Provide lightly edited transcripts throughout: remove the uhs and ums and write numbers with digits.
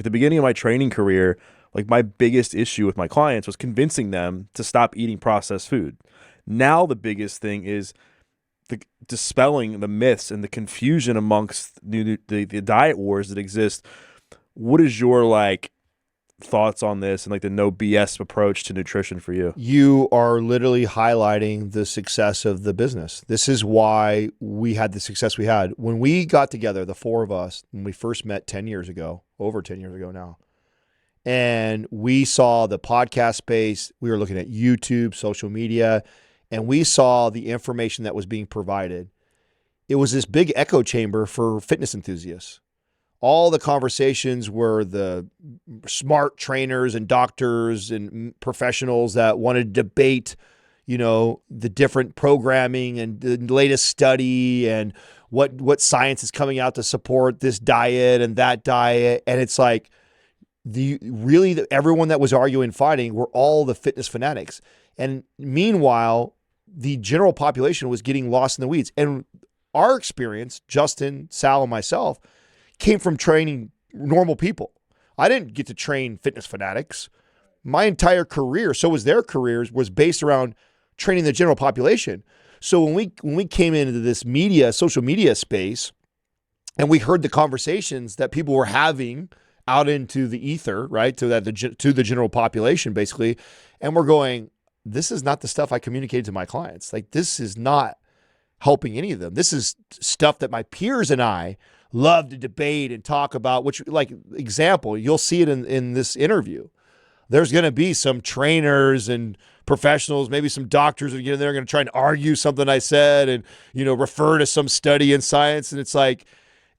At the beginning of my training career, like my biggest issue with my clients was convincing them to stop eating processed food. Now the biggest thing is dispelling the myths and the confusion amongst the diet wars that exist. What is your like thoughts on this and like the no BS approach to nutrition for you? You are literally highlighting the success of the business. This is why we had the success we had. When we got together, the four of us, when we first met 10 years ago, over 10 years ago now, and we saw the podcast space, we were looking at YouTube, social media, and we saw the information that was being provided. It was this big echo chamber for fitness enthusiasts. All the conversations were the smart trainers and doctors and professionals that wanted to debate, the different programming and the latest study and what science is coming out to support this diet and that diet. And it's like everyone that was arguing, fighting were all the fitness fanatics. And meanwhile, the general population was getting lost in the weeds. And our experience, Justin, Sal, and myself, came from training normal people. I didn't get to train fitness fanatics. My entire career, so was their careers, was based around training the general population. So when we came into this social media space, and we heard the conversations that people were having out into the ether, right, to the general population, basically, and we're going, this is not the stuff I communicated to my clients. Like, this is not helping any of them. This is stuff that my peers and I love to debate and talk about, which, like, example, you'll see it in this interview. There's going to be some trainers and professionals, maybe some doctors, they're going to try and argue something I said and, refer to some study in science. And it's like,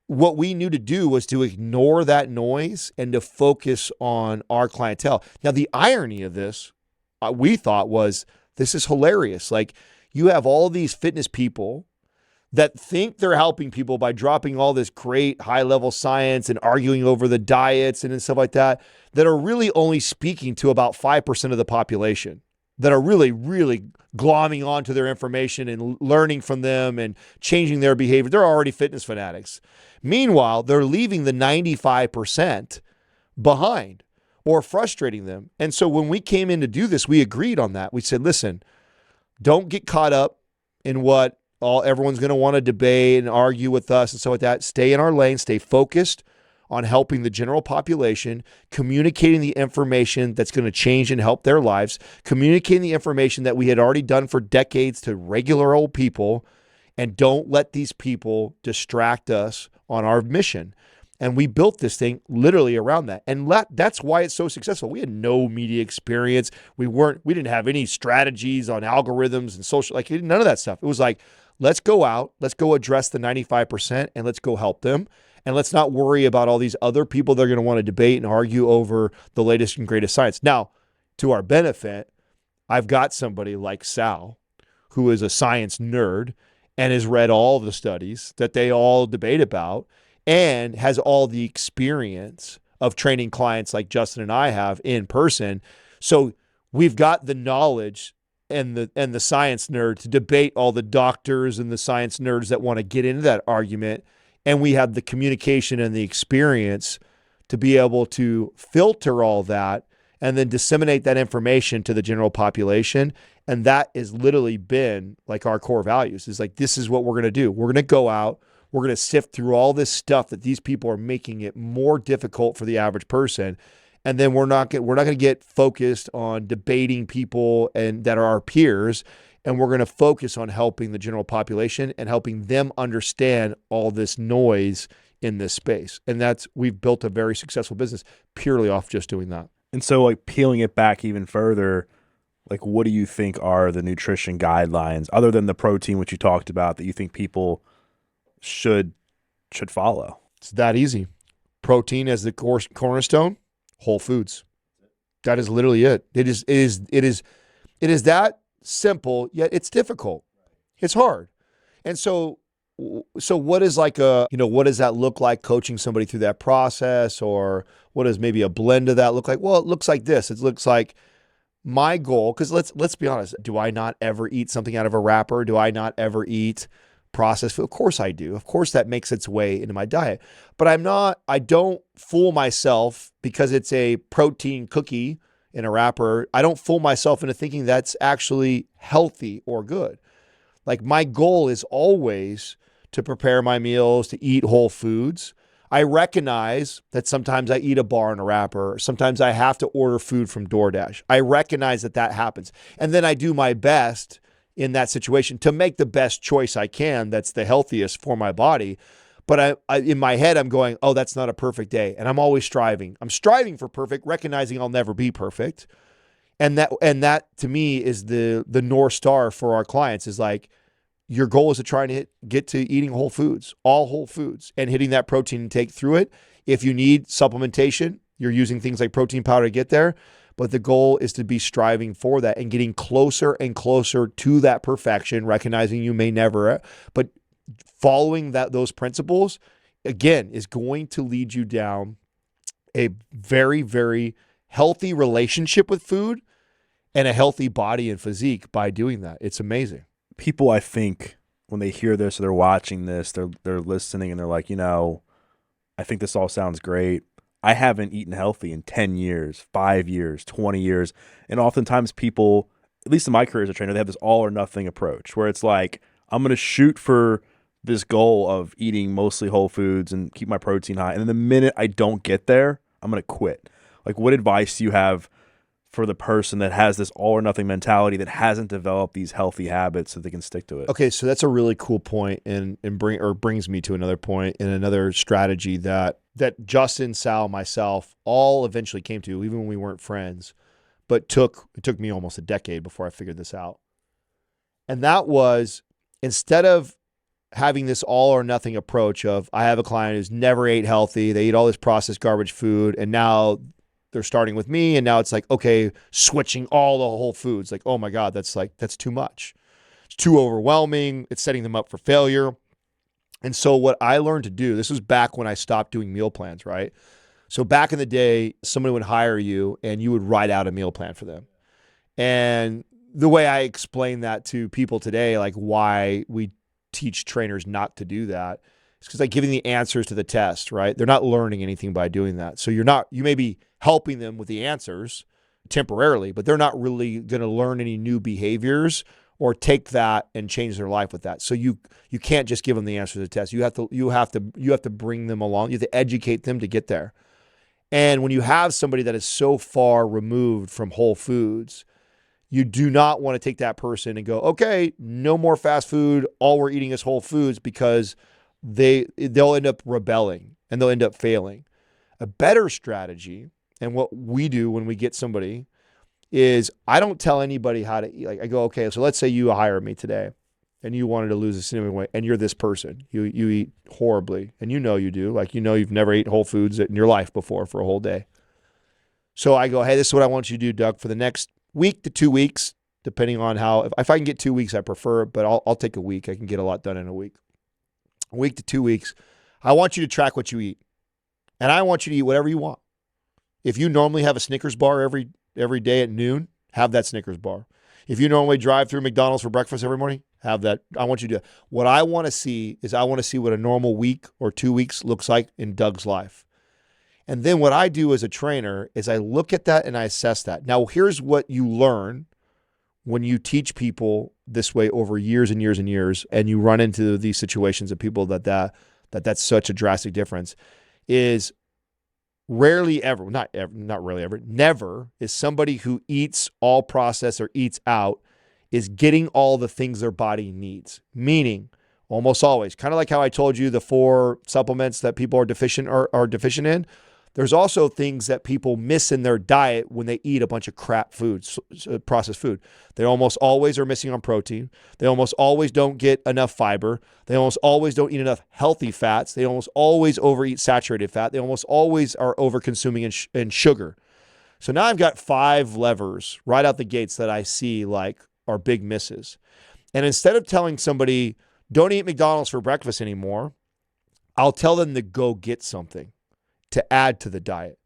what we knew to do was to ignore that noise and to focus on our clientele. Now, the irony of this, we thought, was this is hilarious. Like, you have all these fitness people that think they're helping people by dropping all this great high-level science and arguing over the diets and stuff like that are really only speaking to about 5% of the population, that are really, really glomming onto their information and learning from them and changing their behavior. They're already fitness fanatics. Meanwhile, they're leaving the 95% behind or frustrating them. And so when we came in to do this, we agreed on that. We said, listen, don't get caught up in what everyone's going to want to debate and argue with us and stuff like that. Stay in our lane, stay focused on helping the general population, communicating the information that's going to change and help their lives, communicating the information that we had already done for decades to regular old people, and don't let these people distract us on our mission. And we built this thing literally around that. And that's why it's so successful. We had no media experience. We didn't have any strategies on algorithms and social, like none of that stuff. It was like, let's go out, let's go address the 95% and let's go help them. And let's not worry about all these other people that are going to want to debate and argue over the latest and greatest science. Now, to our benefit, I've got somebody like Sal, who is a science nerd and has read all the studies that they all debate about and has all the experience of training clients like Justin and I have in person. So we've got the knowledge and the science nerd to debate all the doctors and the science nerds that want to get into that argument. And we have the communication and the experience to be able to filter all that and then disseminate that information to the general population. And that has literally been like our core values. Is like, this is what we're going to do. We're going to go out. We're going to sift through all this stuff that these people are making it more difficult for the average person. And then we're not going to get focused on debating people and that are our peers. And we're going to focus on helping the general population and helping them understand all this noise in this space. And we've built a very successful business purely off just doing that. And so, like, peeling it back even further, like, what do you think are the nutrition guidelines other than the protein, which you talked about, that you think people should follow? It's that easy. Protein as the cornerstone, whole foods. That is literally it. It is that simple, yet it's difficult. It's hard. And so what is what does that look like, coaching somebody through that process? Or what does maybe a blend of that look like? Well, it looks like this. It looks like my goal, because let's be honest, do I not ever eat something out of a wrapper? Do I not ever eat processed food? Of course I do. Of course that makes its way into my diet. But I don't fool myself because it's a protein cookie in a wrapper. I don't fool myself into thinking that's actually healthy or good. Like my goal is always to prepare my meals, to eat whole foods. I recognize that sometimes I eat a bar in a wrapper. Sometimes I have to order food from DoorDash. I recognize that that happens. And then I do my best in that situation to make the best choice I can that's the healthiest for my body. But I in my head, I'm going, oh, that's not a perfect day. And I'm always striving. I'm striving for perfect, recognizing I'll never be perfect. And that to me is the North Star for our clients is like, your goal is to try and get to eating whole foods, all whole foods, and hitting that protein intake through it. If you need supplementation, you're using things like protein powder to get there. But the goal is to be striving for that and getting closer and closer to that perfection, recognizing you may never, but following those principles, again, is going to lead you down a very, very healthy relationship with food and a healthy body and physique by doing that. It's amazing. People, I think, when they hear this or they're watching this, they're listening and they're like, I think this all sounds great. I haven't eaten healthy in 10 years, 5 years, 20 years. And oftentimes people, at least in my career as a trainer, they have this all or nothing approach where it's like, I'm going to shoot for this goal of eating mostly whole foods and keep my protein high. And then the minute I don't get there, I'm going to quit. Like, what advice do you have for the person that has this all or nothing mentality that hasn't developed these healthy habits so they can stick to it? Okay, so that's a really cool point and brings me to another point and another strategy that Justin, Sal, myself all eventually came to, even when we weren't friends, but it took me almost a decade before I figured this out. And that was, instead of having this all or nothing approach of, I have a client who's never ate healthy, they eat all this processed garbage food, and now they're starting with me, and now it's like, okay, switching all the whole foods. Like, oh my God, that's too much. It's too overwhelming. It's setting them up for failure. And so what I learned to do, this was back when I stopped doing meal plans, right? So back in the day, somebody would hire you and you would write out a meal plan for them. And the way I explain that to people today, like why we teach trainers not to do that, is because I give them the answers to the test, right? They're not learning anything by doing that. So you may be helping them with the answers temporarily, but they're not really going to learn any new behaviors or take that and change their life with that. So you can't just give them the answer to the test. You have to bring them along. You have to educate them to get there. And when you have somebody that is so far removed from whole foods, you do not want to take that person and go, okay, no more fast food. All we're eating is whole foods, because they'll end up rebelling and they'll end up failing. A better strategy, and what we do when we get somebody, is I don't tell anybody how to eat. Like I go, okay, so let's say you hire me today and you wanted to lose a significant weight and you're this person. You eat horribly and you do. Like, you've never eaten whole foods in your life before for a whole day. So I go, hey, this is what I want you to do, Doug, for the next week to 2 weeks, depending on how, if I can get 2 weeks, I prefer it, but I'll take a week. I can get a lot done in a week. A week to 2 weeks. I want you to track what you eat. And I want you to eat whatever you want. If you normally have a Snickers bar every day at noon, have that Snickers bar. If you normally drive through McDonald's for breakfast every morning, have that. I want you to do that. What I want to see is what a normal week or 2 weeks looks like in Doug's life. And then what I do as a trainer is I look at that and I assess that. Now, here's what you learn when you teach people this way over years and years and years, and you run into these situations of people that's such a drastic difference, is rarely ever, not rarely ever, never is somebody who eats all processed or eats out is getting all the things their body needs. Meaning, almost always, kind of like how I told you the 4 supplements that people are deficient in. There's also things that people miss in their diet when they eat a bunch of crap foods, processed food. They almost always are missing on protein. They almost always don't get enough fiber. They almost always don't eat enough healthy fats. They almost always overeat saturated fat. They almost always are over-consuming in sugar. So now I've got 5 levers right out the gates that I see like are big misses. And instead of telling somebody, don't eat McDonald's for breakfast anymore, I'll tell them to go get something to add to the diet.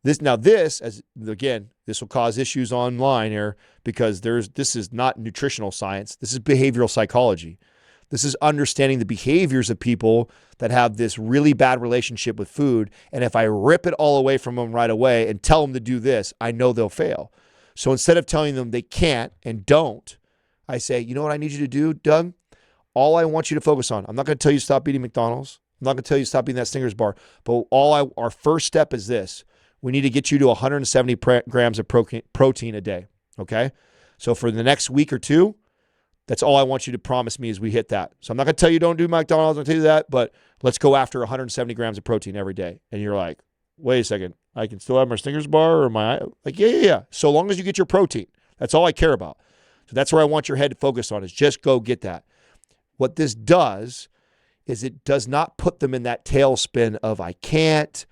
This will cause issues online here because this is not nutritional science. This is behavioral psychology. This is understanding the behaviors of people that have this really bad relationship with food. And if I rip it all away from them right away and tell them to do this, I know they'll fail. So instead of telling them they can't and don't, I say, you know what I need you to do, Doug? All I want you to focus on, I'm not going to tell you to stop eating McDonald's. I'm not going to tell you to stop eating that Snickers bar. But our first step is this. We need to get you to 170 grams of protein a day, okay? So for the next week or two, that's all I want you to promise me is we hit that. So I'm not going to tell you don't do McDonald's, I'm going to tell you that, but let's go after 170 grams of protein every day. And you're like, wait a second, I can still have my Snickers bar or my, like, yeah. So long as you get your protein, that's all I care about. So that's where I want your head to focus on is just go get that. What this does is it does not put them in that tailspin of I can't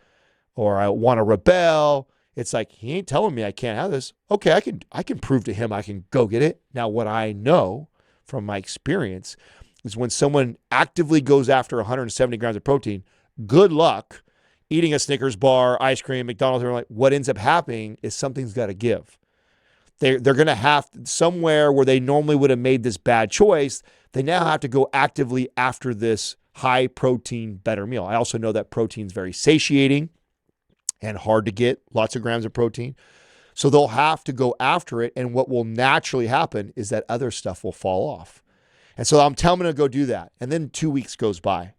or I want to rebel. It's like, he ain't telling me I can't have this. Okay, I can prove to him I can go get it. Now, what I know from my experience is when someone actively goes after 170 grams of protein, good luck eating a Snickers bar, ice cream, McDonald's. They're like, what ends up happening is something's got to give. They're going to have somewhere where they normally would have made this bad choice. They now have to go actively after this high protein, better meal. I also know that protein is very satiating and hard to get, lots of grams of protein. So they'll have to go after it. And what will naturally happen is that other stuff will fall off. And so I'm telling them to go do that. And then 2 weeks goes by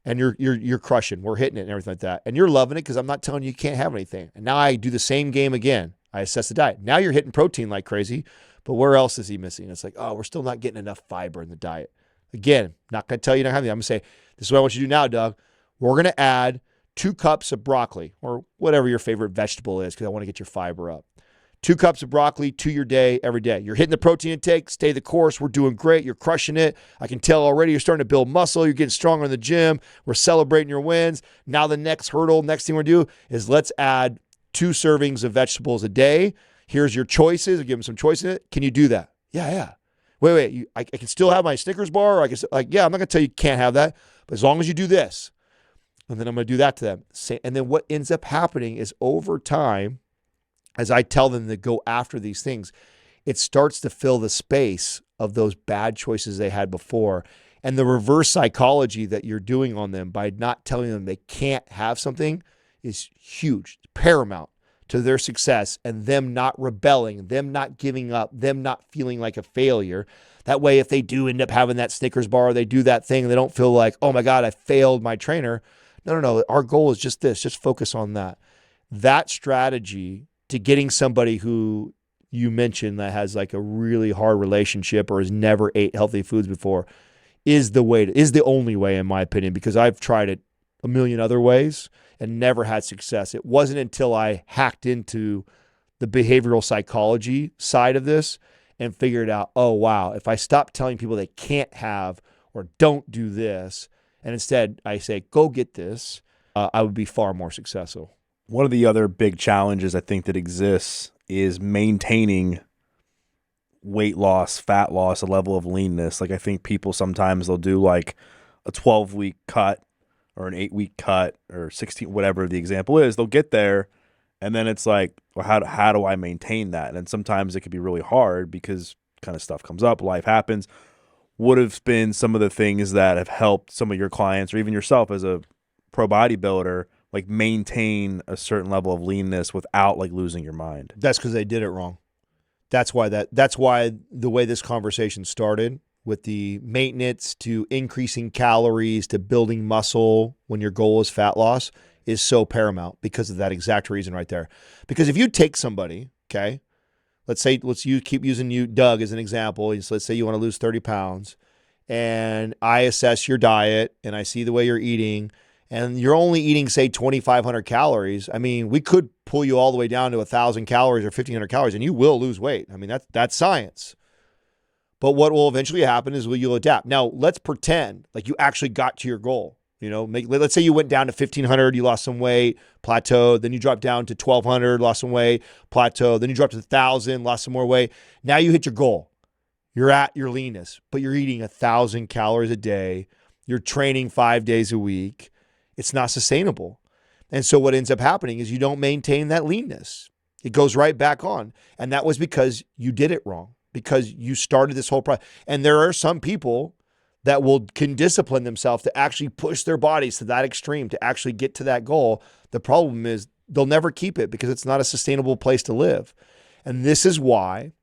and you're crushing, we're hitting it and everything like that. And you're loving it because I'm not telling you can't have anything. And now I do the same game again. I assess the diet. Now you're hitting protein like crazy, but where else is he missing? It's like, oh, we're still not getting enough fiber in the diet. Again, not going to tell you not having it. I'm going to say, this is what I want you to do now, Doug. We're going to add 2 cups of broccoli or whatever your favorite vegetable is because I want to get your fiber up. 2 cups of broccoli to your day every day. You're hitting the protein intake, stay the course. We're doing great. You're crushing it. I can tell already you're starting to build muscle. You're getting stronger in the gym. We're celebrating your wins. Now the next hurdle, next thing we're going to do is let's add 2 servings of vegetables a day. Here's your choices. I'll give them some choice in it. Can you do that? Yeah. Wait. I can still have my Snickers bar. Or I can, yeah, I'm not going to tell you can't have that. But as long as you do this, and then I'm going to do that to them. And then what ends up happening is over time, as I tell them to go after these things, it starts to fill the space of those bad choices they had before. And the reverse psychology that you're doing on them by not telling them they can't have something is huge, paramount to their success and them not rebelling, them not giving up, them not feeling like a failure. That way, if they do end up having that Snickers bar, they do that thing, they don't feel like, oh my God, I failed my trainer. No. Our goal is just this, just focus on that. That strategy to getting somebody who you mentioned that has like a really hard relationship or has never ate healthy foods before is the only way, in my opinion, because I've tried it a million other ways and never had success. It wasn't until I hacked into the behavioral psychology side of this and figured out, oh, wow, if I stop telling people they can't have or don't do this, and instead I say, go get this, I would be far more successful. One of the other big challenges I think that exists is maintaining weight loss, fat loss, a level of leanness. Like I think people sometimes they'll do like a 12-week cut or an 8-week cut or 16, whatever the example is. They'll get there and then it's like, well, how do I maintain that? And sometimes it can be really hard because kind of stuff comes up, life happens. What have been some of the things that have helped some of your clients or even yourself as a pro bodybuilder like maintain a certain level of leanness without like losing your mind? That's because they did it wrong. That's why the way this conversation started with the maintenance to increasing calories to building muscle when your goal is fat loss is so paramount because of that exact reason right there. Because if you take somebody, okay, let's keep using you, Doug, as an example. Let's say you want to lose 30 pounds and I assess your diet and I see the way you're eating and you're only eating, say, 2,500 calories. I mean, we could pull you all the way down to 1,000 calories or 1,500 calories and you will lose weight. I mean, that's science. But what will eventually happen is you'll adapt. Now, let's pretend like you actually got to your goal. You know, let's say you went down to 1,500, you lost some weight, plateaued, then you dropped down to 1,200, lost some weight, plateaued, then you dropped to 1,000, lost some more weight. Now you hit your goal. You're at your leanness, but you're eating 1,000 calories a day. You're training 5 days a week. It's not sustainable. And so what ends up happening is you don't maintain that leanness. It goes right back on. And that was because you did it wrong, because you started this whole process. And there are some people that can discipline themselves to actually push their bodies to that extreme to actually get to that goal. The problem is they'll never keep it because it's not a sustainable place to live. And this is why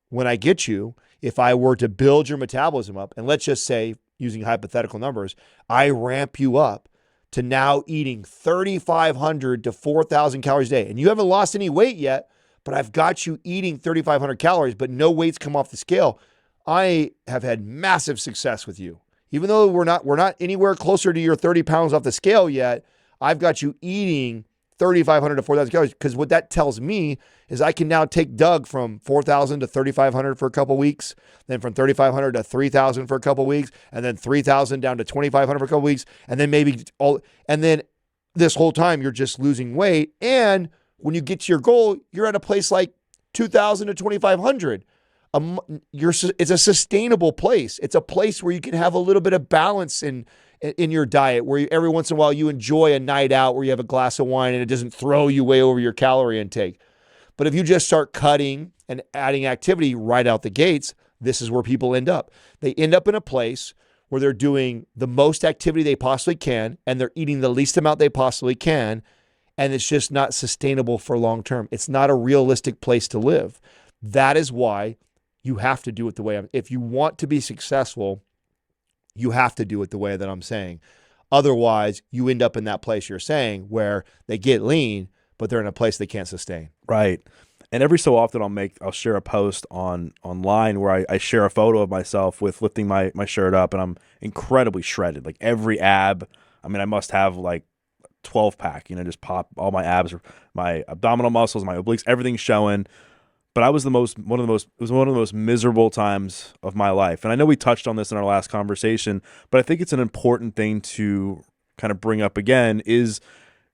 when I get you, if I were to build your metabolism up, and let's just say, using hypothetical numbers, I ramp you up to now eating 3,500 to 4,000 calories a day, and you haven't lost any weight yet, but I've got you eating 3,500 calories, but no weight's come off the scale. I have had massive success with you. Even though we're not anywhere closer to your 30 pounds off the scale yet, I've got you eating 3,500 to 4,000 calories, because what that tells me is I can now take Doug from 4,000 to 3,500 for a couple of weeks, then from 3,500 to 3,000 for a couple of weeks, and then 3,000 down to 2,500 for a couple of weeks, and then and then this whole time you're just losing weight. And when you get to your goal, you're at a place like 2,000 to 2,500. It's a sustainable place. It's a place where you can have a little bit of balance in your diet, where every once in a while you enjoy a night out where you have a glass of wine and it doesn't throw you way over your calorie intake. But if you just start cutting and adding activity right out the gates, this is where people end up. They end up in a place where they're doing the most activity they possibly can, and they're eating the least amount they possibly can, and it's just not sustainable for long term. It's not a realistic place to live. That is why you have to do it the way if you want to be successful, you have to do it the way that I'm saying. Otherwise, you end up in that place you're saying where they get lean, but they're in a place they can't sustain. Right. And every so often I'll share a post online where I share a photo of myself with lifting my shirt up, and I'm incredibly shredded. Like every ab, I mean, I must have like 12 pack, just pop all my abs, my abdominal muscles, my obliques, everything's showing. But it was one of the most miserable times of my life. And I know we touched on this in our last conversation, but I think it's an important thing to kind of bring up again, is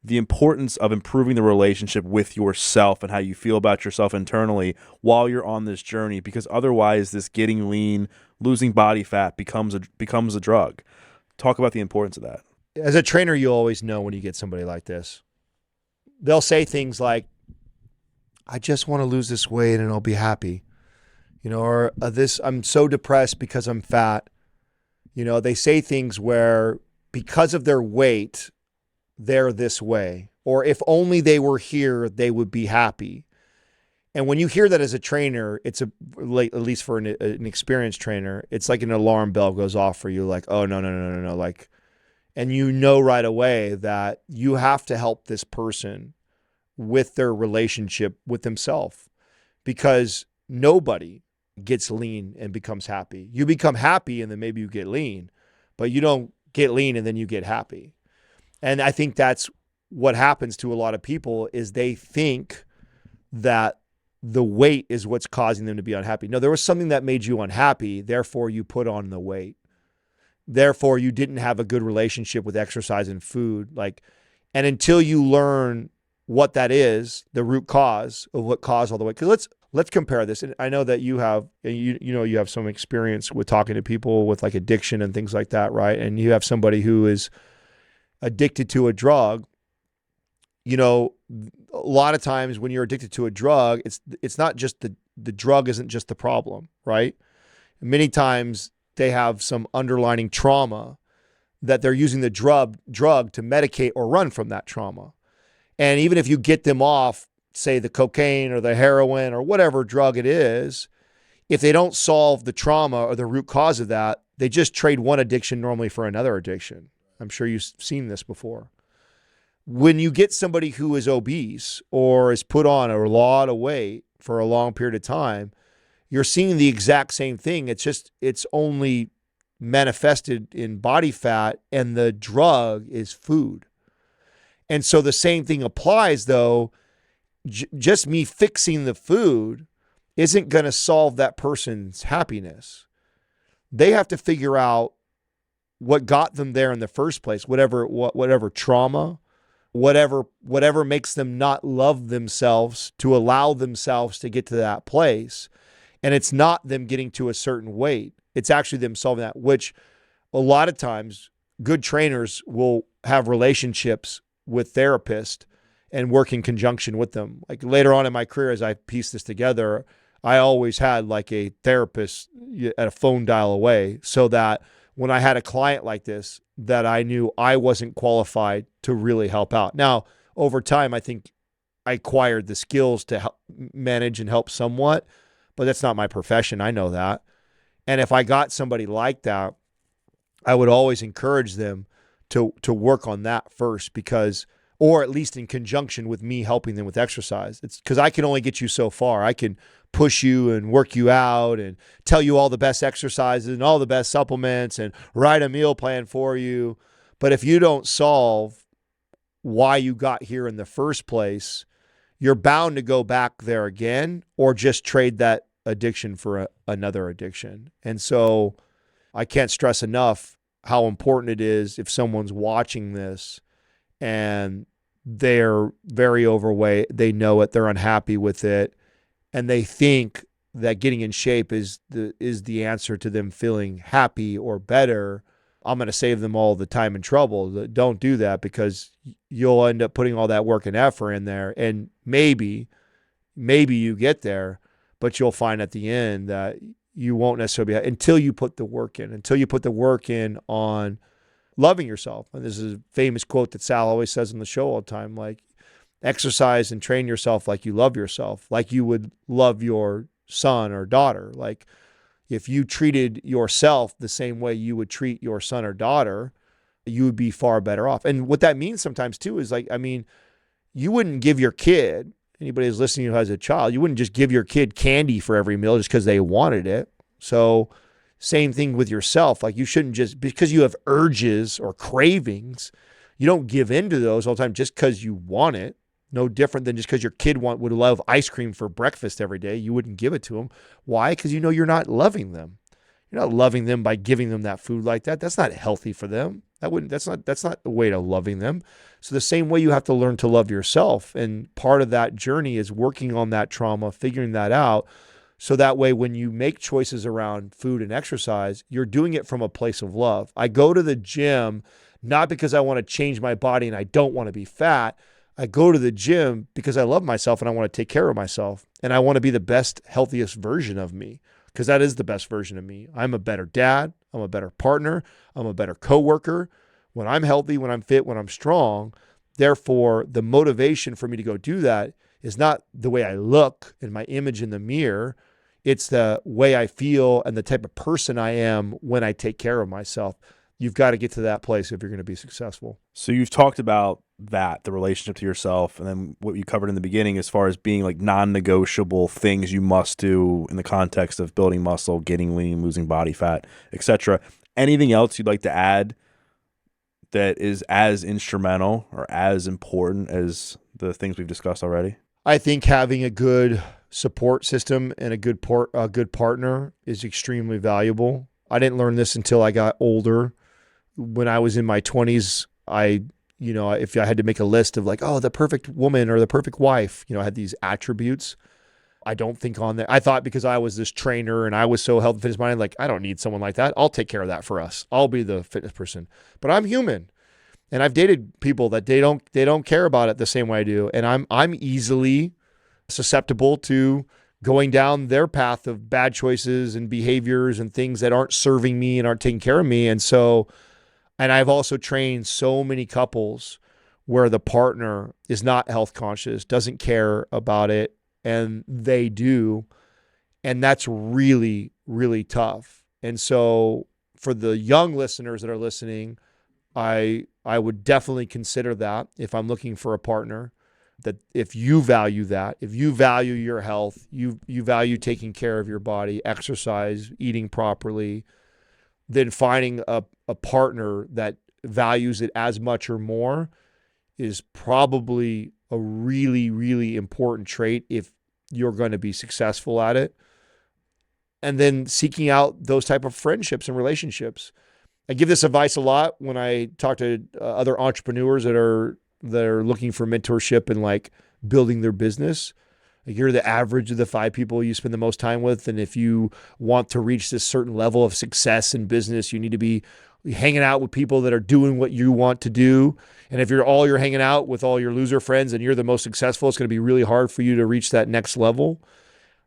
the importance of improving the relationship with yourself and how you feel about yourself internally while you're on this journey, because otherwise this getting lean, losing body fat becomes a drug. Talk about the importance of that. As a trainer, you always know when you get somebody like this. They'll say things like, I just want to lose this weight and I'll be happy. Or I'm so depressed because I'm fat. They say things where because of their weight, they're this way. Or if only they were here, they would be happy. And when you hear that as a trainer, it's at least for an experienced trainer, it's like an alarm bell goes off for you, like, oh, no. Like, and right away that you have to help this person with their relationship with themselves, because nobody gets lean and becomes happy. You become happy and then maybe you get lean, but you don't get lean and then you get happy. And I think that's what happens to a lot of people, is they think that the weight is what's causing them to be unhappy. No, there was something that made you unhappy, therefore you put on the weight. Therefore you didn't have a good relationship with exercise and food. And until you learn what that is, the root cause of what caused all the weight. Because let's compare this. And I know that you have some experience with talking to people with like addiction and things like that, right? And you have somebody who is addicted to a drug. A lot of times when you're addicted to a drug, it's not just the drug isn't just the problem, right? Many times they have some underlying trauma that they're using the drug to medicate or run from that trauma. And even if you get them off, say the cocaine or the heroin or whatever drug it is, if they don't solve the trauma or the root cause of that, they just trade one addiction normally for another addiction. I'm sure you've seen this before. When you get somebody who is obese or is put on a lot of weight for a long period of time, you're seeing the exact same thing. It's only manifested in body fat, and the drug is food. And so the same thing applies, though. Just me fixing the food isn't going to solve that person's happiness. They have to figure out what got them there in the first place, whatever trauma, whatever makes them not love themselves to allow themselves to get to that place. And it's not them getting to a certain weight. It's actually them solving that, which a lot of times good trainers will have relationships with therapists and work in conjunction with them. Like later on in my career, as I pieced this together, I always had like a therapist at a phone dial away, so that when I had a client like this that I knew I wasn't qualified to really help out. Now, over time, I think I acquired the skills to help manage and help somewhat, but that's not my profession. I know that. And if I got somebody like that, I would always encourage them to work on that first, because, or at least in conjunction with me helping them with exercise. It's because I can only get you so far. I can push you and work you out and tell you all the best exercises and all the best supplements and write a meal plan for you. But if you don't solve why you got here in the first place, you're bound to go back there again or just trade that addiction for another addiction. And so I can't stress enough how important it is if someone's watching this and they're very overweight, they know it, they're unhappy with it, and they think that getting in shape is the answer to them feeling happy or better. I'm going to save them all the time and trouble. Don't do that, because you'll end up putting all that work and effort in there, and maybe you get there, but you'll find at the end that you won't necessarily be, until you put the work in on loving yourself. And this is a famous quote that Sal always says on the show all the time, like, exercise and train yourself like you love yourself, like you would love your son or daughter. Like, if you treated yourself the same way you would treat your son or daughter, you would be far better off. And what that means sometimes too is, like, I mean, you wouldn't give your kid, anybody who's listening who has a child, you wouldn't just give your kid candy for every meal just because they wanted it. So same thing with yourself. Like, you shouldn't just, because you have urges or cravings, you don't give in to those all the time just because you want it. No different than just because your kid would love ice cream for breakfast every day, you wouldn't give it to them. Why? Because you know you're not loving them. You're not loving them by giving them that food like that. That's not healthy for them. That's not the way to loving them. So the same way, you have to learn to love yourself. And part of that journey is working on that trauma, figuring that out. So that way, when you make choices around food and exercise, you're doing it from a place of love. I go to the gym not because I want to change my body and I don't want to be fat. I go to the gym because I love myself and I want to take care of myself. And I want to be the best, healthiest version of me, because that is the best version of me. I'm a better dad. I'm a better partner. I'm a better coworker. When I'm healthy, when I'm fit, when I'm strong, therefore, the motivation for me to go do that is not the way I look and my image in the mirror. It's the way I feel and the type of person I am when I take care of myself. You've got to get to that place if you're going to be successful. So you've talked about that, the relationship to yourself, and then what you covered in the beginning as far as being like non-negotiable things you must do in the context of building muscle, getting lean, losing body fat, etc. Anything else you'd like to add that is as instrumental or as important as the things we've discussed already? I think having a good support system and a good partner is extremely valuable. I didn't learn this until I got older. When I was in my 20s, if I had to make a list of like, oh, the perfect woman or the perfect wife, I had these attributes. I don't think on that. I thought because I was this trainer and I was so health and fitness minded, like, I don't need someone like that. I'll take care of that for us. I'll be the fitness person. But I'm human. And I've dated people that they don't care about it the same way I do. And I'm easily susceptible to going down their path of bad choices and behaviors and things that aren't serving me and aren't taking care of me. And I've also trained so many couples where the partner is not health conscious, doesn't care about it, and they do. And that's really, really tough. And so for the young listeners that are listening, I would definitely consider that if I'm looking for a partner, that if you value that, if you value your health, you value taking care of your body, exercise, eating properly, then finding a partner that values it as much or more is probably a really, really important trait if you're going to be successful at it. And then seeking out those type of friendships and relationships. I give this advice a lot when I talk to other entrepreneurs that are looking for mentorship and like building their business. Like, you're the average of the 5 people you spend the most time with. And if you want to reach this certain level of success in business, you need to be hanging out with people that are doing what you want to do. And if you're hanging out with all your loser friends and you're the most successful, it's going to be really hard for you to reach that next level.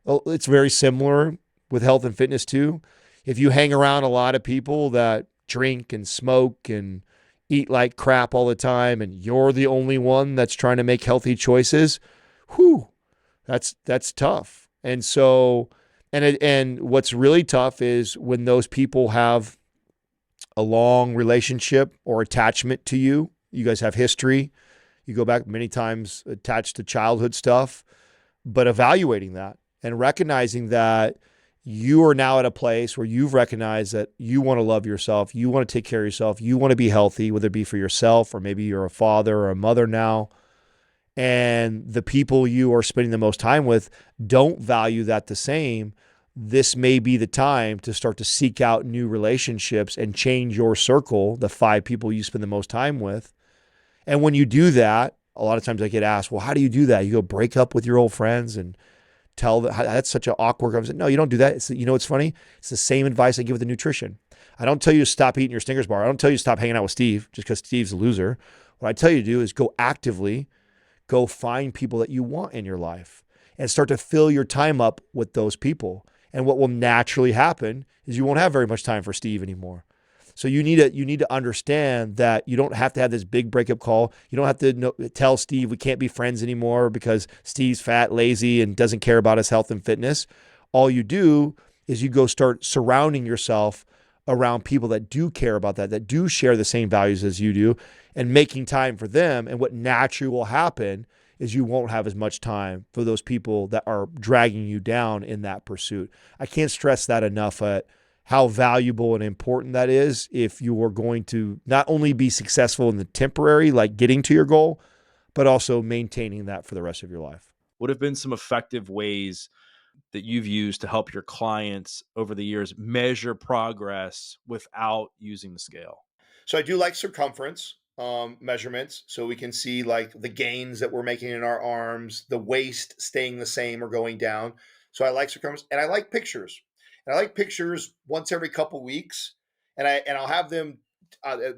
Well, it's very similar with health and fitness too. If you hang around a lot of people that drink and smoke and eat like crap all the time, and you're the only one that's trying to make healthy choices, whew, that's tough. And so, and what's really tough is when those people have a long relationship or attachment to you. You guys have history. You go back many times attached to childhood stuff, but evaluating that and recognizing that you are now at a place where you've recognized that you want to love yourself, you want to take care of yourself, you want to be healthy, whether it be for yourself or maybe you're a father or a mother now, and the people you are spending the most time with don't value that the same. This may be the time to start to seek out new relationships and change your circle, the 5 people you spend the most time with. And when you do that, a lot of times I get asked, well, how do you do that? You go break up with your old friends and tell that that's such an awkward conversation. No, you don't do that. It's, you know, it's funny. It's the same advice I give with the nutrition. I don't tell you to stop eating your Snickers bar. I don't tell you to stop hanging out with Steve just because Steve's a loser. What I tell you to do is go actively, go find people that you want in your life and start to fill your time up with those people. And what will naturally happen is you won't have very much time for Steve anymore. So you need to understand that you don't have to have this big breakup call. You don't have to tell Steve we can't be friends anymore because Steve's fat, lazy, and doesn't care about his health and fitness. All you do is you go start surrounding yourself around people that do care about that do share the same values as you do, and making time for them. And what naturally will happen is you won't have as much time for those people that are dragging you down in that pursuit. I can't stress that enough at how valuable and important that is if you are going to not only be successful in the temporary, like getting to your goal, but also maintaining that for the rest of your life. What have been some effective ways that you've used to help your clients over the years measure progress without using the scale? So I do like circumference measurements, so we can see like the gains that we're making in our arms, the waist staying the same or going down. So I like circumference, and I like pictures. And I like pictures once every couple weeks, and I'll have them.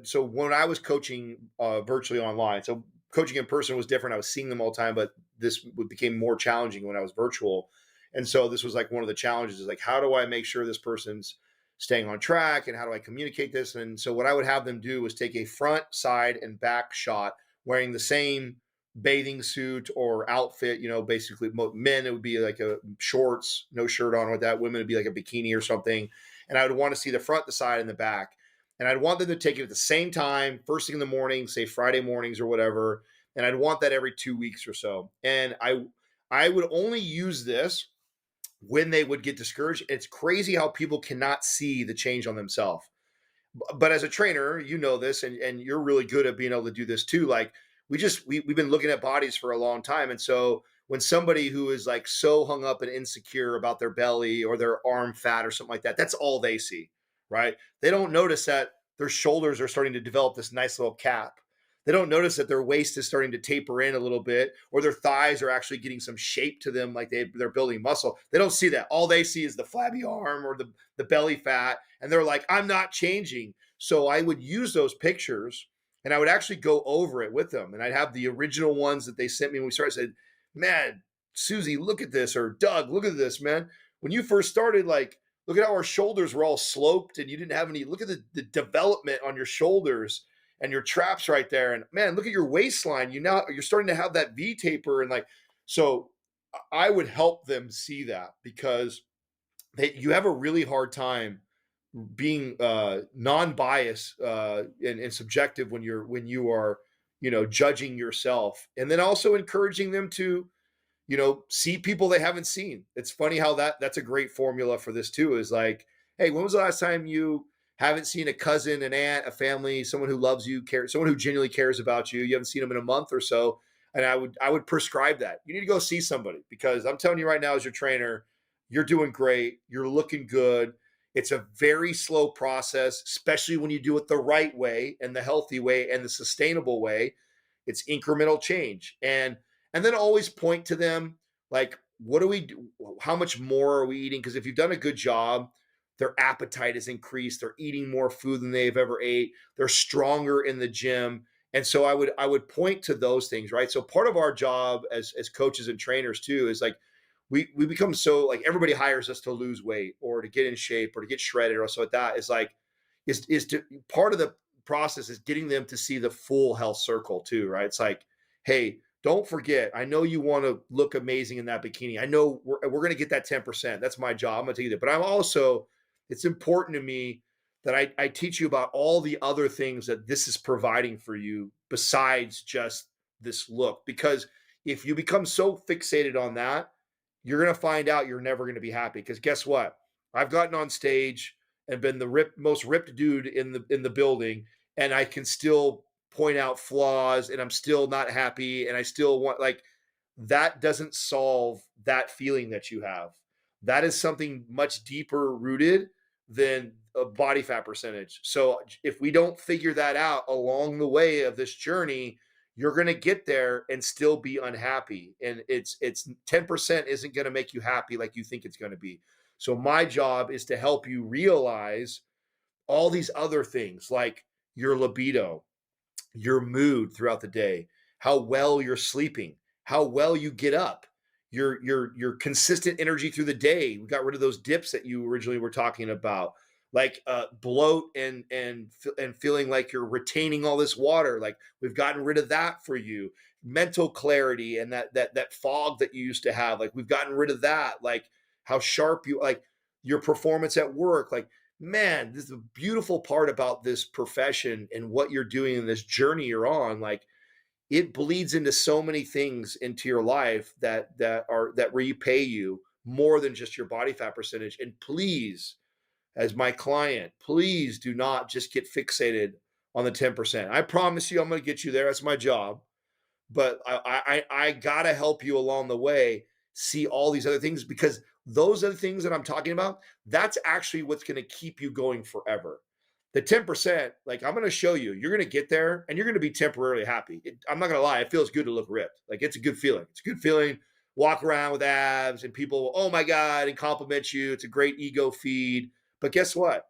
So when I was coaching virtually online, so coaching in person was different. I was seeing them all the time, but this became more challenging when I was virtual. And so this was like one of the challenges: is like, how do I make sure this person's staying on track, and how do I communicate this? And so what I would have them do was take a front, side, and back shot wearing the same bathing suit or outfit. You know, basically men, it would be like a shorts, no shirt on with that. Women, it'd be like a bikini or something. And I would want to see the front, the side, and the back. And I'd want them to take it at the same time, first thing in the morning, say Friday mornings or whatever. And I'd want that every 2 weeks or so. And I would only use this when they would get discouraged. It's crazy how people cannot see the change on themselves. But as a trainer, you know this, and you're really good at being able to do this too. Like we've been looking at bodies for a long time. And so when somebody who is like so hung up and insecure about their belly or their arm fat or something like that, that's all they see, right? They don't notice that their shoulders are starting to develop this nice little cap. They don't notice that their waist is starting to taper in a little bit, or their thighs are actually getting some shape to them, like they're building muscle. They don't see that. All they see is the flabby arm or the belly fat, and they're like, I'm not changing. So I would use those pictures, and I would actually go over it with them, and I'd have the original ones that they sent me when we started. I said, man, Susie, look at this, or Doug, look at this, man. When you first started, like, look at how our shoulders were all sloped, and you didn't have any. Look at the development on your shoulders and your traps right there. And man, look at your waistline. You're starting to have that V taper, and like, so I would help them see that, because you have a really hard time being non-biased and subjective when you are, judging yourself, and then also encouraging them to, see people they haven't seen. It's funny how that's a great formula for this too, is like, hey, when was the last time you haven't seen a cousin, an aunt, a family, someone who loves you, someone who genuinely cares about you? You haven't seen them in a month or so. And I would prescribe that. You need to go see somebody, because I'm telling you right now, as your trainer, you're doing great. You're looking good. It's a very slow process, especially when you do it the right way and the healthy way and the sustainable way. It's incremental change. And then always point to them, like, what do we do? How much more are we eating? Because if you've done a good job, their appetite is increased. They're eating more food than they've ever ate. They're stronger in the gym. And so I would point to those things, right? So part of our job as coaches and trainers too is like, we become so, like, everybody hires us to lose weight or to get in shape or to get shredded or so like that. Is like, is to part of the process is getting them to see the full health circle too, right? It's like, hey, don't forget, I know you want to look amazing in that bikini. I know we're going to get that 10%. That's my job. I'm going to tell you that. But I'm also, it's important to me that I teach you about all the other things that this is providing for you besides just this look. Because if you become so fixated on that, you're going to find out you're never going to be happy. Because guess what? I've gotten on stage and been the most ripped dude in the building, and I can still point out flaws, and I'm still not happy, and I still want like that doesn't solve that feeling that you have. That is something much deeper rooted than a body fat percentage. So if we don't figure that out along the way of this journey, you're going to get there and still be unhappy. And it's 10% isn't going to make you happy like you think it's going to be. So my job is to help you realize all these other things like your libido, your mood throughout the day, how well you're sleeping, how well you get up, your consistent energy through the day. We got rid of those dips that you originally were talking about, like bloat and feeling like you're retaining all this water. Like we've gotten rid of that for you. Mental clarity and that fog that you used to have, like we've gotten rid of that. Like how sharp you like your performance at work, like man, this is a beautiful part about this profession and what you're doing in this journey you're on. Like it bleeds into so many things into your life that repay you more than just your body fat percentage. And please, as my client, please do not just get fixated on the 10%. I promise you I'm going to get you there. That's my job. But I gotta help you along the way see all these other things, because those are the things that I'm talking about. That's actually what's going to keep you going forever. The 10%, like I'm going to show you, you're going to get there and you're going to be temporarily happy. I'm not going to lie, it feels good to look ripped. Like it's a good feeling. It's a good feeling. Walk around with abs and people, oh my God, and compliment you. It's a great ego feed. But guess what?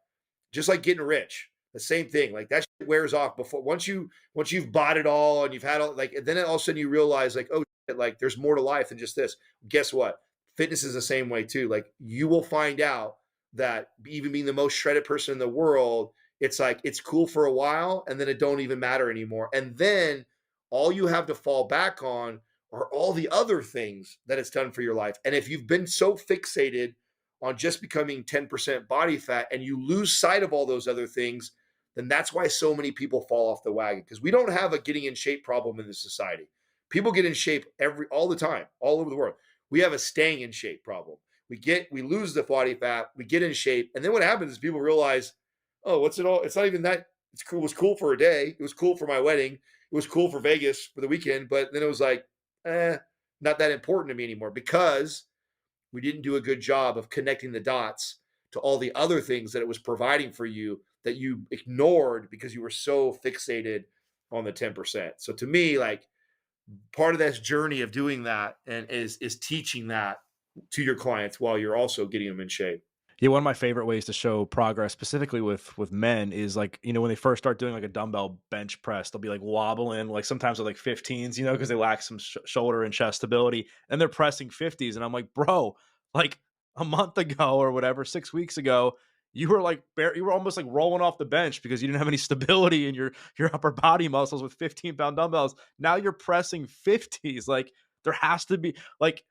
Just like getting rich, the same thing. Like that shit wears off before once you've bought it all and you've had all like, and then all of a sudden you realize like, oh shit, like there's more to life than just this. Guess what? Fitness is the same way too. Like you will find out that even being the most shredded person in the world, it's like it's cool for a while and then it don't even matter anymore. And then all you have to fall back on are all the other things that it's done for your life. And if you've been so fixated on just becoming 10% body fat and you lose sight of all those other things, then that's why so many people fall off the wagon, because we don't have a getting in shape problem in this society. People get in shape all the time, all over the world. We have a staying in shape problem. We lose the body fat, we get in shape, and then what happens is people realize, oh, what's it all? It's not even that. It's cool. It was cool for a day. It was cool for my wedding. It was cool for Vegas for the weekend, but then it was like, not that important to me anymore, because we didn't do a good job of connecting the dots to all the other things that it was providing for you that you ignored because you were so fixated on the 10%. So to me, like part of this journey of doing that and is teaching that to your clients while you're also getting them in shape. Yeah, one of my favorite ways to show progress, specifically with men, is like, when they first start doing like a dumbbell bench press, they'll be like wobbling, like sometimes with like 15s, because they lack some shoulder and chest stability, and they're pressing 50s, and I'm like, bro, like a month ago or whatever, 6 weeks ago, you were like you were almost like rolling off the bench because you didn't have any stability in your upper body muscles with 15-pound dumbbells. Now you're pressing 50s. Like there has to be like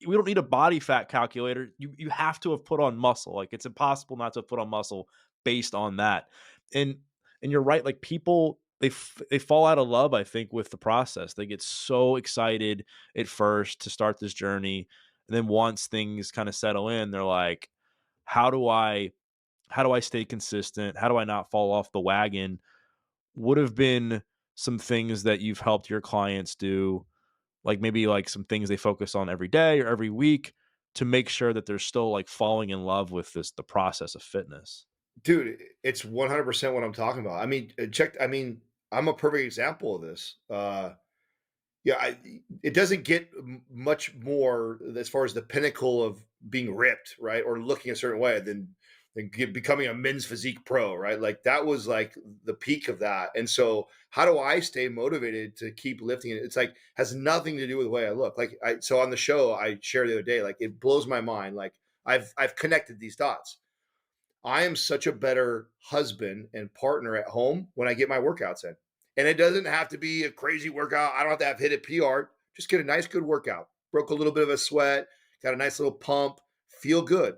we don't need a body fat calculator. You have to have put on muscle. Like it's impossible not to have put on muscle based on that. And and you're right. Like people they fall out of love, I think, with the process. They get so excited at first to start this journey, and then once things kind of settle in, they're like, how do I stay consistent? How do I not fall off the wagon? Would have been some things that you've helped your clients do, like maybe like some things they focus on every day or every week to make sure that they're still like falling in love with the process of fitness. Dude, it's 100% what I'm talking about. I mean, I'm a perfect example of this. Yeah, it doesn't get much more as far as the pinnacle of being ripped, right, or looking a certain way than becoming a men's physique pro, right? Like that was like the peak of that. And so, how do I stay motivated to keep lifting it? It's like has nothing to do with the way I look. Like so on the show I shared the other day, like it blows my mind. Like I've connected these dots. I am such a better husband and partner at home when I get my workouts in. And it doesn't have to be a crazy workout. I don't have to have hit a PR. Just get a nice, good workout. Broke a little bit of a sweat, got a nice little pump, feel good.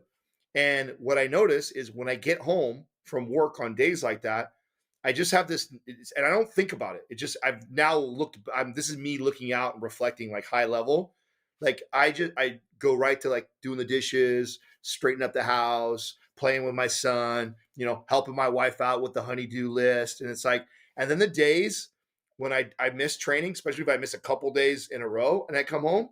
And what I notice is when I get home from work on days like that, I just have this, and I don't think about it. It just, I've now looked, this is me looking out and reflecting like high level. Like I go right to like doing the dishes, straighten up the house, playing with my son, helping my wife out with the honeydew list. And it's like, and then the days when I miss training, especially if I miss a couple days in a row and I come home,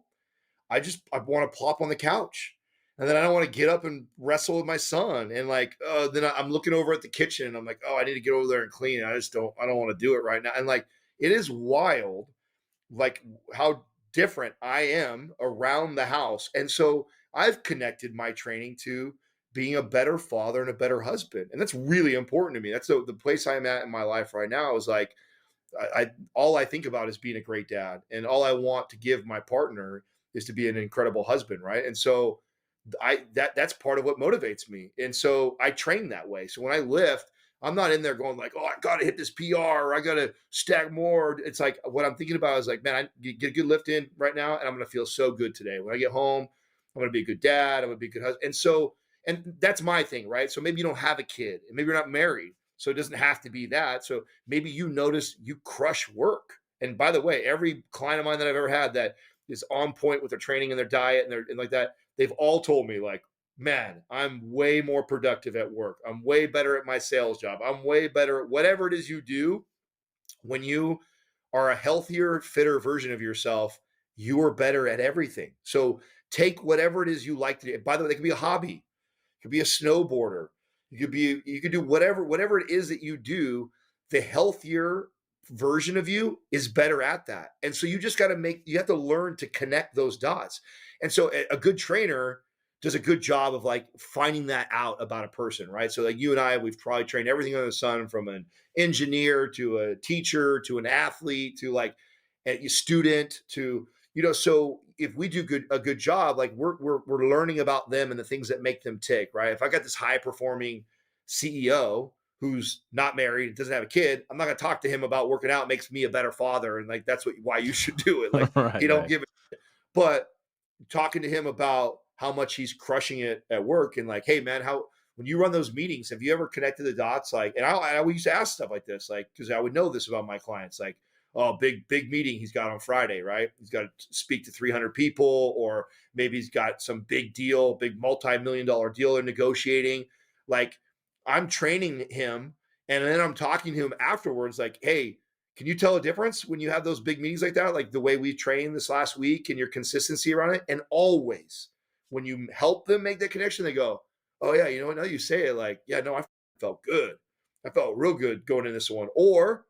I want to plop on the couch. And then I don't want to get up and wrestle with my son. And like, then I'm looking over at the kitchen and I'm like, oh, I need to get over there and clean. I don't want to do it right now. And like, it is wild, like how different I am around the house. And so I've connected my training to being a better father and a better husband. And that's really important to me. That's the place I'm at in my life right now is like, I all I think about is being a great dad, and all I want to give my partner is to be an incredible husband, right? And so that's part of what motivates me, and so I train that way. So when I lift, I'm not in there going like, oh, I got to hit this PR, or I got to stack more. It's like what I'm thinking about is like, man, I get a good lift in right now, and I'm going to feel so good today. When I get home, I'm going to be a good dad. I'm going to be a good husband, and so and that's my thing, right? So maybe you don't have a kid, and maybe you're not married. So it doesn't have to be that. So maybe you notice you crush work. And by the way, every client of mine that I've ever had that is on point with their training and their diet and like that, they've all told me like, man, I'm way more productive at work. I'm way better at my sales job. I'm way better at whatever it is you do. When you are a healthier, fitter version of yourself, you are better at everything. So take whatever it is you like to do. By the way, it could be a hobby. It could be a snowboarder. You could do whatever it is that you do. The healthier version of you is better at that. And so you just got to you have to learn to connect those dots. And so a good trainer does a good job of like finding that out about a person, right? So like you and I, we've probably trained everything under the sun, from an engineer to a teacher to an athlete to like a student to, so if we do a good job, like we're learning about them and the things that make them tick, right? If I got this high performing CEO who's not married, doesn't have a kid, I'm not going to talk to him about working out makes me a better father, and like that's why you should do it. Like he Right, don't right. give it. But talking to him about how much he's crushing it at work, and like, hey man, how when you run those meetings, have you ever connected the dots? Like, and I used to ask stuff like this, like, because I would know this about my clients, like, oh, big meeting he's got on Friday, right? He's got to speak to 300 people, or maybe he's got some big multi-million-dollar deal they're negotiating. Like, I'm training him, and then I'm talking to him afterwards, like, hey, can you tell a difference when you have those big meetings like that, like the way we trained this last week and your consistency around it? And always, when you help them make that connection, they go, "Oh yeah, you know what? Now you say it, like, yeah, no, I felt good. I felt real good going in this one." Or,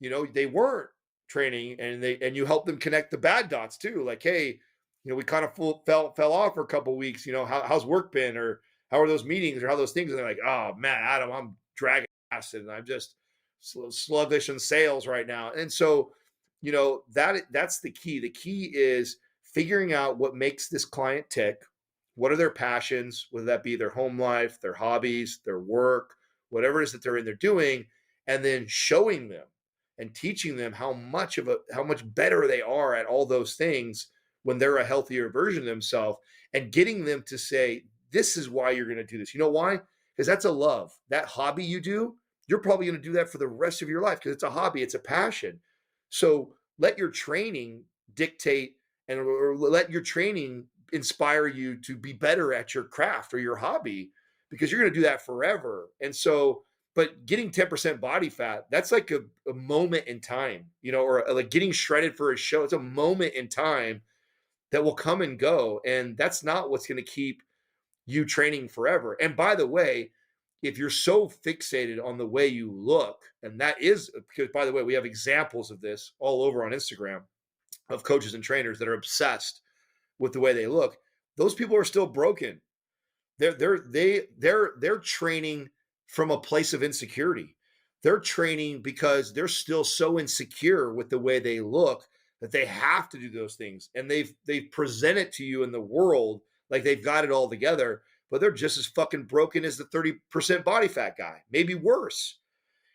they weren't training, and you help them connect the bad dots too. Like, hey, we kind of fell off for a couple of weeks. How's work been, or how are those meetings, or how those things? And they're like, "Oh man, Adam, I'm dragging ass, and I'm just sluggish in sales right now." And so, that's the key. The key is figuring out what makes this client tick. What are their passions, whether that be their home life, their hobbies, their work, whatever it is that they're in there doing, and then showing them and teaching them how much better they are at all those things when they're a healthier version of themselves, and getting them to say, this is why you're going to do this. You know why? Because that's a love. That hobby you do, you're probably going to do that for the rest of your life because it's a hobby, it's a passion. So let your training dictate, or let your training inspire you to be better at your craft or your hobby, because you're going to do that forever. And so, but getting 10% body fat, that's like a moment in time, or like getting shredded for a show. It's a moment in time that will come and go. And that's not what's going to keep you training forever. And by the way, if you're so fixated on the way you look, and that is because, by the way, we have examples of this all over on Instagram of coaches and trainers that are obsessed with the way they look. Those people are still broken. They're training from a place of insecurity. They're training because they're still so insecure with the way they look that they have to do those things, and they've presented to you in the world like they've got it all together. but they're just as fucking broken as the 30% body fat guy, maybe worse.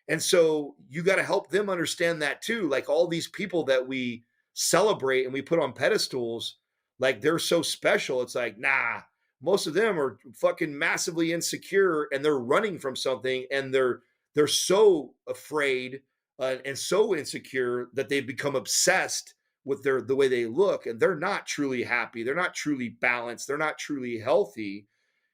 And so you got to help them understand that too. Like all these people that we celebrate and we put on pedestals, like they're so special. It's like, nah, most of them are fucking massively insecure and they're running from something and they're so afraid and so insecure that they've become obsessed with the way they look, and they're not truly happy. They're not truly balanced. They're not truly healthy.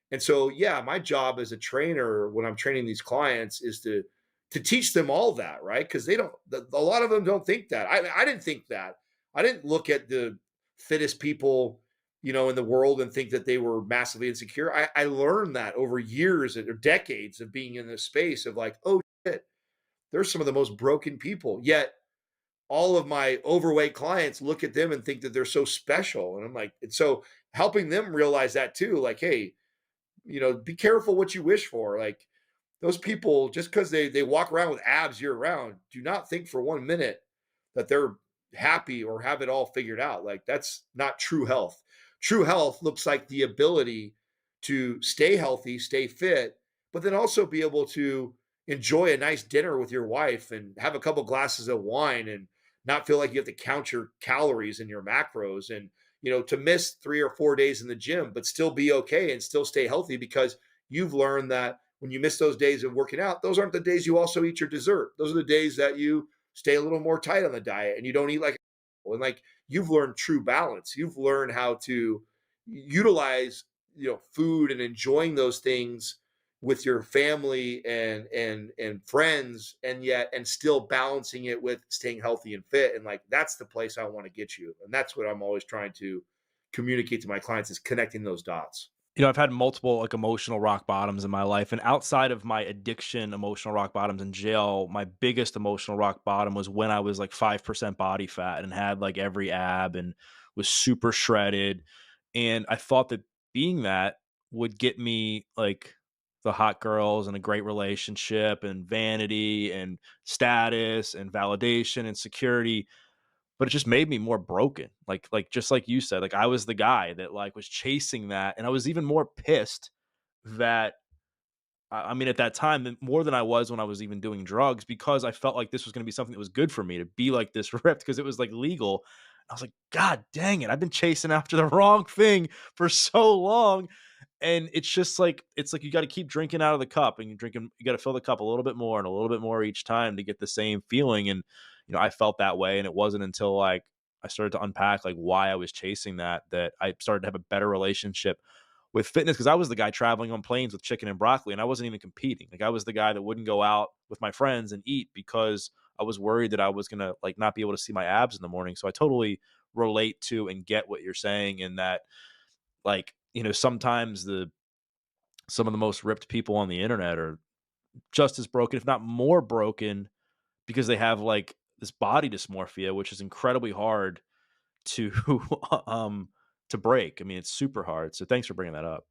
And so, yeah, my job as a trainer when I'm training these clients is to teach them all that, right? Because they don't. A lot of them don't think that. I didn't think that. I didn't look at the fittest people, in the world and think that they were massively insecure. I learned that over years or decades of being in this space of like, oh shit, they're some of the most broken people. Yet all of my overweight clients look at them and think that they're so special. And I'm like, and so helping them realize that too, like, hey, be careful what you wish for. Like those people, just because they walk around with abs year round, do not think for 1 minute that they're happy or have it all figured out. Like that's not true health. True health looks like the ability to stay healthy, stay fit, but then also be able to enjoy a nice dinner with your wife and have a couple glasses of wine and not feel like you have to count your calories and your macros, and to miss 3 or 4 days in the gym but still be okay and still stay healthy because you've learned that when you miss those days of working out, those aren't the days you also eat your dessert. Those are the days that you stay a little more tight on the diet and you don't eat like, and like you've learned true balance. You've learned how to utilize food and enjoying those things with your family and friends, and still balancing it with staying healthy and fit. And like that's the place I want to get you, and that's what I'm always trying to communicate to my clients, is connecting those dots. I've had multiple like emotional rock bottoms in my life, and outside of my addiction, emotional rock bottoms in jail, my biggest emotional rock bottom was when I was like 5% body fat and had like every ab and was super shredded. And I thought that being that would get me like the hot girls and a great relationship and vanity and status and validation and security, but it just made me more broken. Like just like you said, like I was the guy that like was chasing that, and I was even more pissed that I mean at that time more than I was when I was even doing drugs, because I felt like this was going to be something that was good for me to be like this ripped because it was like legal. I was like, God dang it, I've been chasing after the wrong thing for so long. And it's like you got to keep drinking out of the cup, and you got to fill the cup a little bit more and a little bit more each time to get the same feeling. And I felt that way, and it wasn't until like I started to unpack like why I was chasing that I started to have a better relationship with fitness, because I was the guy traveling on planes with chicken and broccoli, and I wasn't even competing. Like I was the guy that wouldn't go out with my friends and eat because I was worried that I was gonna like not be able to see my abs in the morning. So I totally relate to and get what you're saying, in that like sometimes the some of the most ripped people on the internet are just as broken, if not more broken, because they have like this body dysmorphia, which is incredibly hard to um to break. I mean, it's super hard. So thanks for bringing that up.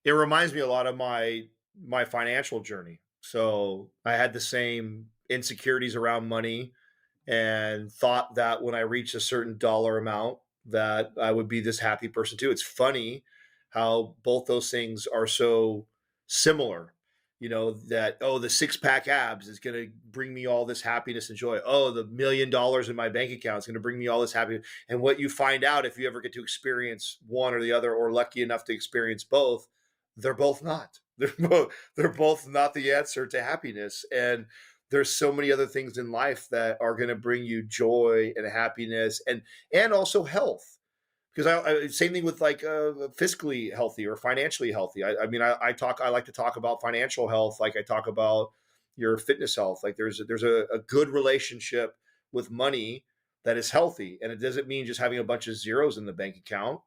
It reminds me a lot of my financial journey. So I had the same insecurities around money and thought that when I reached a certain dollar amount that I would be this happy person too. It's funny how both those things are so similar. That, oh, the six-pack abs is going to bring me all this happiness and joy. Oh, the $1 million in my bank account is going to bring me all this happiness. And what you find out, if you ever get to experience one or the other, or lucky enough to experience both, they're both not. They're both not the answer to happiness. And there's so many other things in life that are going to bring you joy and happiness, and also health. Because same thing with like fiscally healthy or financially healthy. I mean, I like to talk about financial health like I talk about your fitness health. Like there's a good relationship with money that is healthy, and it doesn't mean just having a bunch of zeros in the bank account.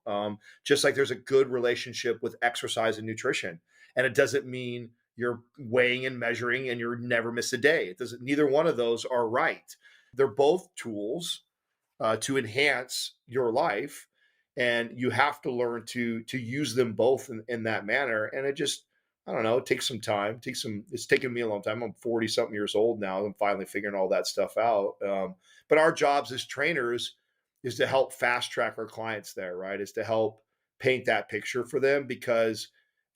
Just like there's a good relationship with exercise and nutrition, and it doesn't mean you're weighing and measuring and you're never miss a day. It doesn't. Neither one of those are right. They're both tools to enhance your life, and you have to learn to use them both in that manner. And it just, I don't know, it takes some time. It's taken me a long time. I'm 40 something years old now. I'm finally figuring all that stuff out. But our jobs as trainers is to help fast track our clients there, right? Is to help paint that picture for them, because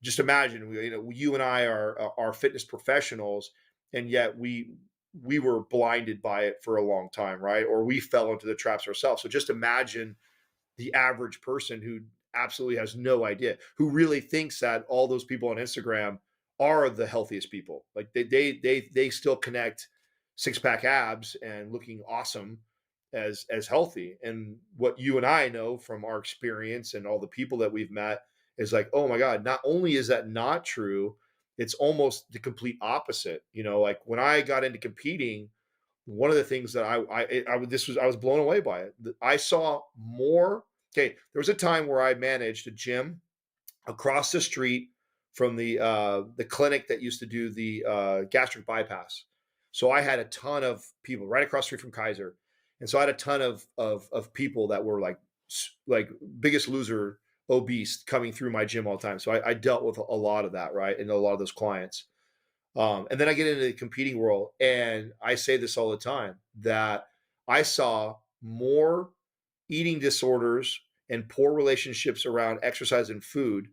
just imagine, you and I are fitness professionals, and yet we were blinded by it for a long time, right? Or we fell into the traps ourselves. So just imagine the average person who absolutely has no idea, who really thinks that all those people on Instagram are the healthiest people. Like they still connect six pack abs and looking awesome as healthy. And what you and I know from our experience and all the people that we've met is like, oh my God, not only is that not true, it's almost the complete opposite. Like when I got into competing, one of the things that I was blown away by it. I saw more. Okay, there was a time where I managed a gym across the street from the clinic that used to do the gastric bypass. So I had a ton of people right across the street from Kaiser, and so I had a ton of people that were like Biggest Loser obese coming through my gym all the time. So I dealt with a lot of that, right, and a lot of those clients. And then I get into the competing world, and I say this all the time that I saw more eating disorders and poor relationships around exercise and food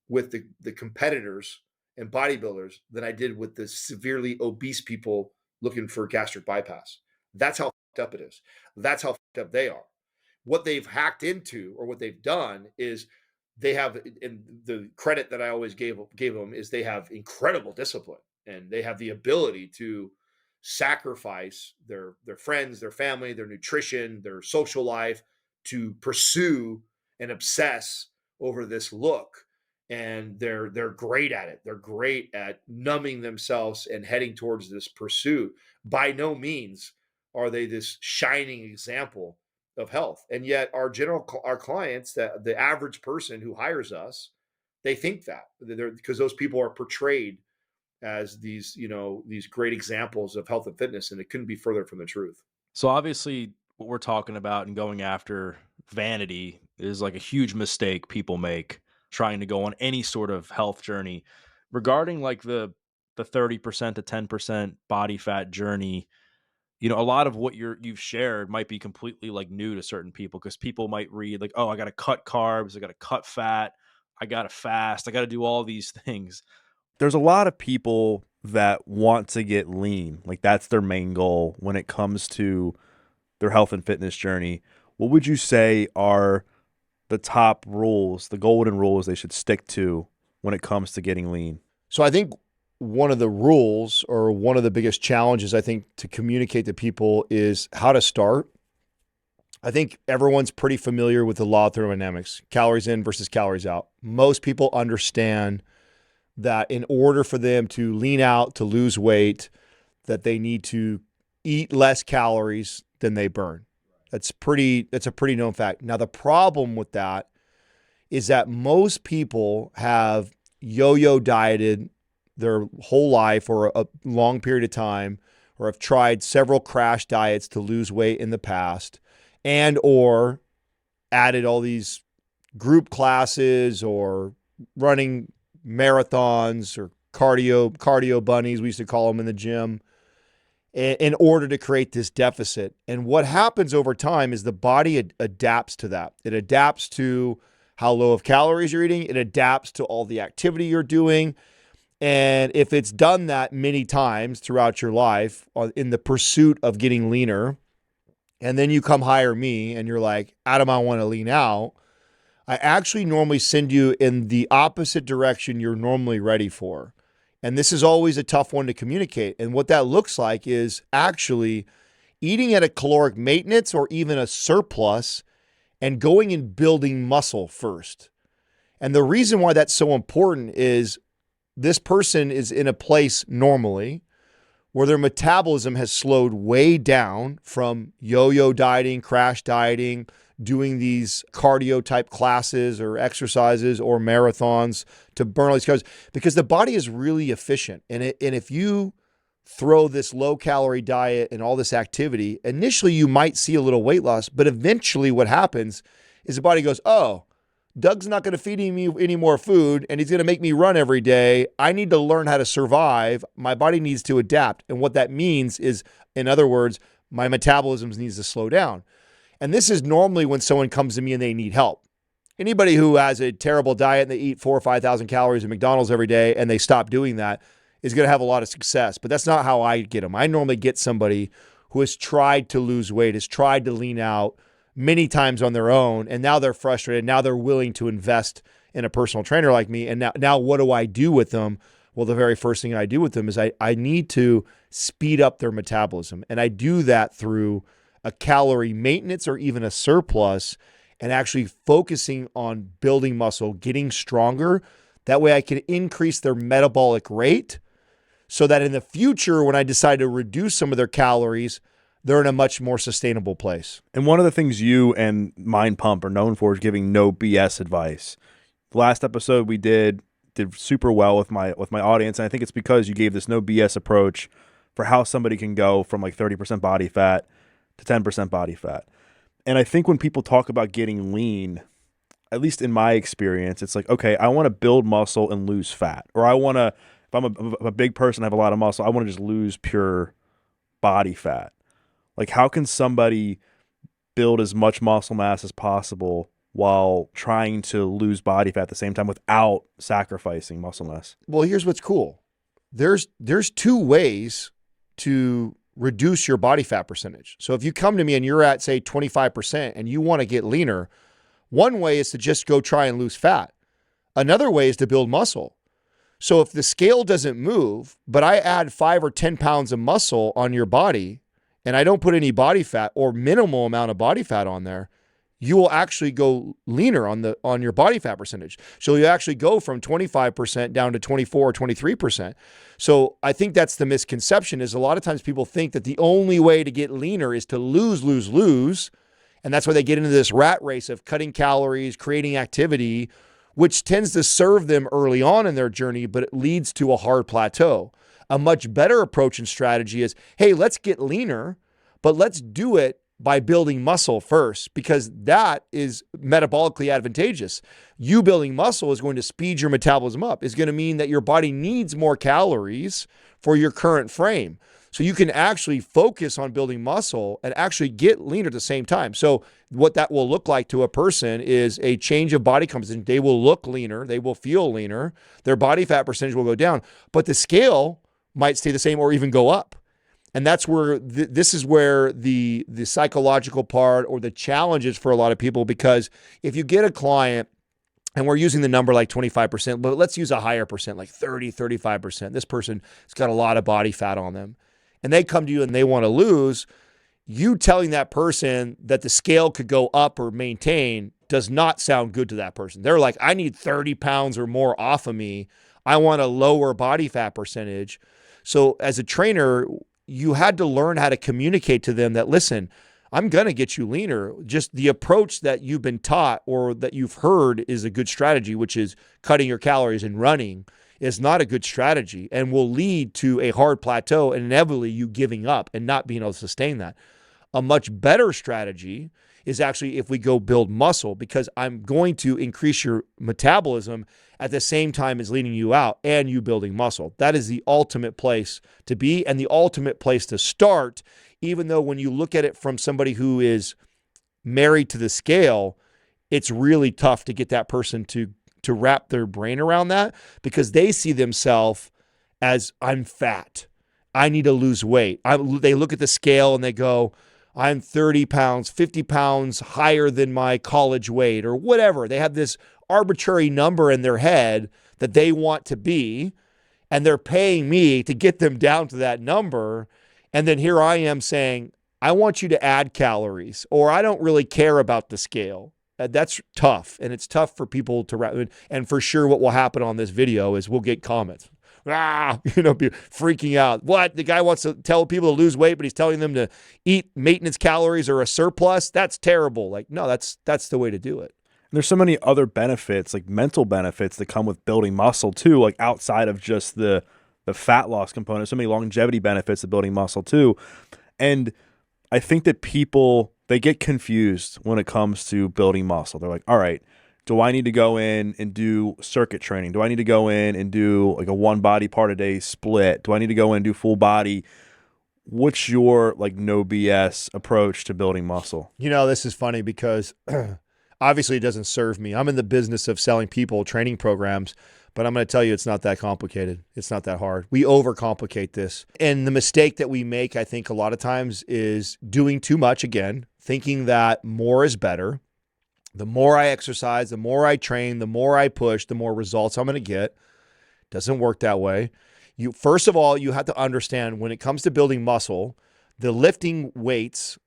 with the competitors and bodybuilders than I did with the severely obese people looking for gastric bypass. That's how fucked up it is. That's how fucked up they are. What they've hacked into or what they've done is they have, and the credit that I always gave them is they have incredible discipline and they have the ability to sacrifice their friends, their family, their nutrition, their social life to pursue and obsess over this look. And they're great at it. They're great at numbing themselves and heading towards this pursuit. By no means are they this shining example of health. And yet our clients, that the average person who hires us, they think that they're, because those people are portrayed as these great examples of health and fitness, and it couldn't be further from the truth. So obviously, what we're talking about and going after vanity is like a huge mistake people make trying to go on any sort of health journey. Regarding like the 30% to 10% body fat journey, a lot of what you've shared might be completely like new to certain people because people might read like, oh, I got to cut carbs, I got to cut fat, I got to fast, I got to do all these things. There's a lot of people that want to get lean. Like that's their main goal when it comes to their health and fitness journey. What would you say are the top rules, the golden rules they should stick to when it comes to getting lean? So I think one of the rules or one of the biggest challenges I think to communicate to people is how to start. I think everyone's pretty familiar with the law of thermodynamics, calories in versus calories out. Most people understand that in order for them to lean out, to lose weight, that they need to eat less calories than they burn. That's a pretty known fact. Now, the problem with that is that most people have yo-yo dieted their whole life or a long period of time, or have tried several crash diets to lose weight in the past, and or added all these group classes or running marathons or cardio bunnies, we used to call them in the gym, in order to create this deficit. And what happens over time is the body adapts to that. It adapts to how low of calories you're eating. It adapts to all the activity you're doing. And if it's done that many times throughout your life in the pursuit of getting leaner, and then you come hire me and you're like, Adam, I want to lean out, I actually normally send you in the opposite direction you're normally ready for. And this is always a tough one to communicate. And what that looks like is actually eating at a caloric maintenance or even a surplus and going and building muscle first. And the reason why that's so important is this person is in a place normally where their metabolism has slowed way down from yo-yo dieting, crash dieting, doing these cardio type classes or exercises or marathons to burn all these calories, because the body is really efficient. And if you throw this low calorie diet and all this activity, initially you might see a little weight loss, but eventually what happens is the body goes, oh, Doug's not going to feed me any more food and he's going to make me run every day. I need to learn how to survive. My body needs to adapt. And what that means is, in other words, my metabolism needs to slow down. And this is normally when someone comes to me and they need help. Anybody who has a terrible diet and they eat 4,000 or 5,000 calories at McDonald's every day and they stop doing that is going to have a lot of success. But that's not how I get them. I normally get somebody who has tried to lose weight, has tried to lean out many times on their own, and now they're frustrated. Now they're willing to invest in a personal trainer like me. And now what do I do with them? Well, the very first thing I do with them is I need to speed up their metabolism. And I do that through a calorie maintenance or even a surplus, and actually focusing on building muscle, getting stronger. That way I can increase their metabolic rate so that in the future, when I decide to reduce some of their calories, they're in a much more sustainable place. And one of the things you and Mind Pump are known for is giving no BS advice. The last episode we did super well with my audience, and I think it's because you gave this no BS approach for how somebody can go from like 30% body fat to 10% body fat. And I think when people talk about getting lean, at least in my experience, it's like, okay, I want to build muscle and lose fat. Or I want to, if I'm a big person, I have a lot of muscle, I want to just lose pure body fat. Like, how can somebody build as much muscle mass as possible while trying to lose body fat at the same time without sacrificing muscle mass? Well, here's what's cool. There's two ways to reduce your body fat percentage. So if you come to me and you're at, say, 25% and you want to get leaner, one way is to just go try and lose fat. Another way is to build muscle. So if the scale doesn't move, but I add 5 or 10 pounds of muscle on your body and I don't put any body fat or minimal amount of body fat on there, you will actually go leaner on your body fat percentage. So you actually go from 25% down to 24 or 23%. So I think that's the misconception, is a lot of times people think that the only way to get leaner is to lose. And that's why they get into this rat race of cutting calories, creating activity, which tends to serve them early on in their journey, but it leads to a hard plateau. A much better approach and strategy is, hey, let's get leaner, but let's do it by building muscle first, because that is metabolically advantageous. You building muscle is going to speed your metabolism up. It's going to mean that your body needs more calories for your current frame. So you can actually focus on building muscle and actually get leaner at the same time. So what that will look like to a person is a change of body composition. They will look leaner. They will feel leaner. Their body fat percentage will go down, but the scale might stay the same or even go up. And that's where this is where the psychological part or the challenge is for a lot of people, because if you get a client, and we're using the number like 25%, but let's use a higher percent, like 30, 35%. This person has got a lot of body fat on them, and they come to you and they want to lose. You telling that person that the scale could go up or maintain does not sound good to that person. They're like, I need 30 pounds or more off of me. I want a lower body fat percentage. So as a trainer, you had to learn how to communicate to them that, listen, I'm going to get you leaner. Just the approach that you've been taught or that you've heard is a good strategy, which is cutting your calories and running, is not a good strategy and will lead to a hard plateau and inevitably you giving up and not being able to sustain that. A much better strategy is actually if we go build muscle, because I'm going to increase your metabolism at the same time as leaning you out and you building muscle. That is the ultimate place to be and the ultimate place to start, even though when you look at it from somebody who is married to the scale, it's really tough to get that person to wrap their brain around that, because they see themselves as, I'm fat. I need to lose weight. They look at the scale and they go, I'm 30 pounds, 50 pounds higher than my college weight or whatever. They have this arbitrary number in their head that they want to be, and they're paying me to get them down to that number. And then here I am saying, I want you to add calories, or I don't really care about the scale. That's tough. And it's tough for people to wrap. And for sure, what will happen on this video is we'll get comments. Be freaking out. What? The guy wants to tell people to lose weight, but he's telling them to eat maintenance calories or a surplus? That's terrible. Like, no, that's the way to do it. And there's so many other benefits, like mental benefits that come with building muscle too, like outside of just the fat loss component. So many longevity benefits of building muscle too. And I think that people, they get confused when it comes to building muscle. They're like, all right, do I need to go in and do circuit training? Do I need to go in and do like a one body part a day split? Do I need to go in and do full body? What's your like no BS approach to building muscle? You know, this is funny because Obviously, it doesn't serve me. I'm in the business of selling people training programs, but I'm going to tell you it's not that complicated. It's not that hard. We overcomplicate this. And the mistake that we make, I think, a lot of times is doing too much again, thinking that more is better. The more I exercise, the more I train, the more I push, the more results I'm going to get. Doesn't work that way. First of all, you have to understand when it comes to building muscle, the lifting weights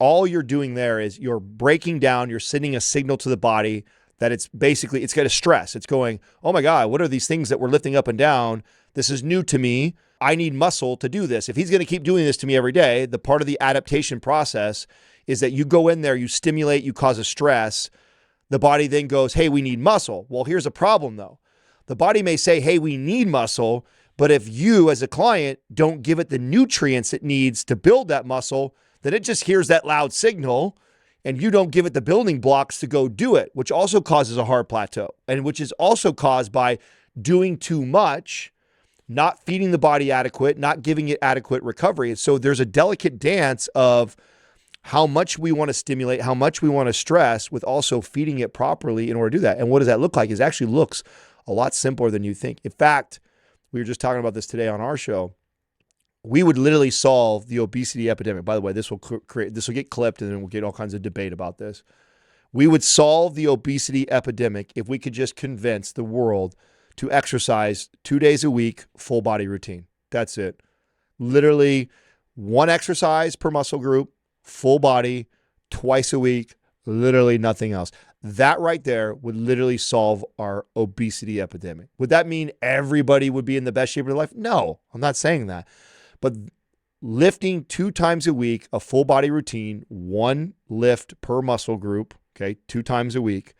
all you're doing there is you're breaking down, you're sending a signal to the body that it's got a stress. It's going, oh my God, what are these things that we're lifting up and down? This is new to me. I need muscle to do this. If he's going to keep doing this to me every day, the part of the adaptation process is that you go in there, you stimulate, you cause a stress. The body then goes, hey, we need muscle. Well, here's a problem though. The body may say, hey, we need muscle, but if you as a client don't give it the nutrients it needs to build that muscle, then it just hears that loud signal and you don't give it the building blocks to go do it, which also causes a hard plateau and which is also caused by doing too much, not feeding the body adequate, not giving it adequate recovery. And so there's a delicate dance of how much we want to stimulate, how much we want to stress with also feeding it properly in order to do that. And what does that look like? It actually looks a lot simpler than you think. In fact, we were just talking about this today on our show. We would literally solve the obesity epidemic. By the way, this will get clipped and then we'll get all kinds of debate about this. We would solve the obesity epidemic if we could just convince the world to exercise 2 days a week, full body routine. That's it. Literally one exercise per muscle group, full body, twice a week, literally nothing else. That right there would literally solve our obesity epidemic. Would that mean everybody would be in the best shape of their life? No, I'm not saying that. But lifting 2 times a week, a full body routine, one lift per muscle group, okay, 2 times a week,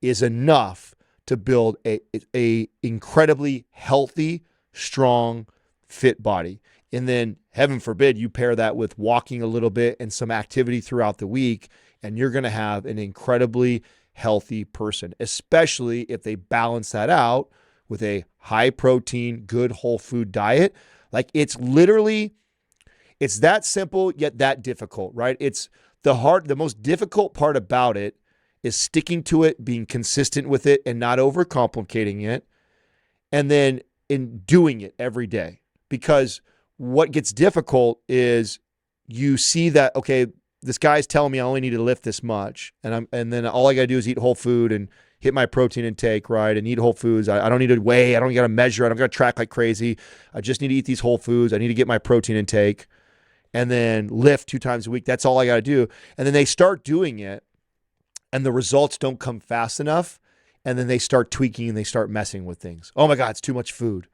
is enough to build a incredibly healthy, strong, fit body. And then, heaven forbid, you pair that with walking a little bit and some activity throughout the week, and you're going to have an incredibly healthy person, especially if they balance that out with a high protein, good whole food diet. Like it's that simple, yet that difficult, right? It's the most difficult part about it is sticking to it, being consistent with it and not overcomplicating it. And then in doing it every day, because what gets difficult is you see that, okay, this guy's telling me I only need to lift this much. And then all I got to do is eat whole food and hit my protein intake, right? And eat whole foods. I don't need to weigh. I don't got to measure. I don't got to track like crazy. I just need to eat these whole foods. I need to get my protein intake and then lift 2 times a week. That's all I got to do. And then they start doing it and the results don't come fast enough. And then they start tweaking and they start messing with things. Oh my God, it's too much food.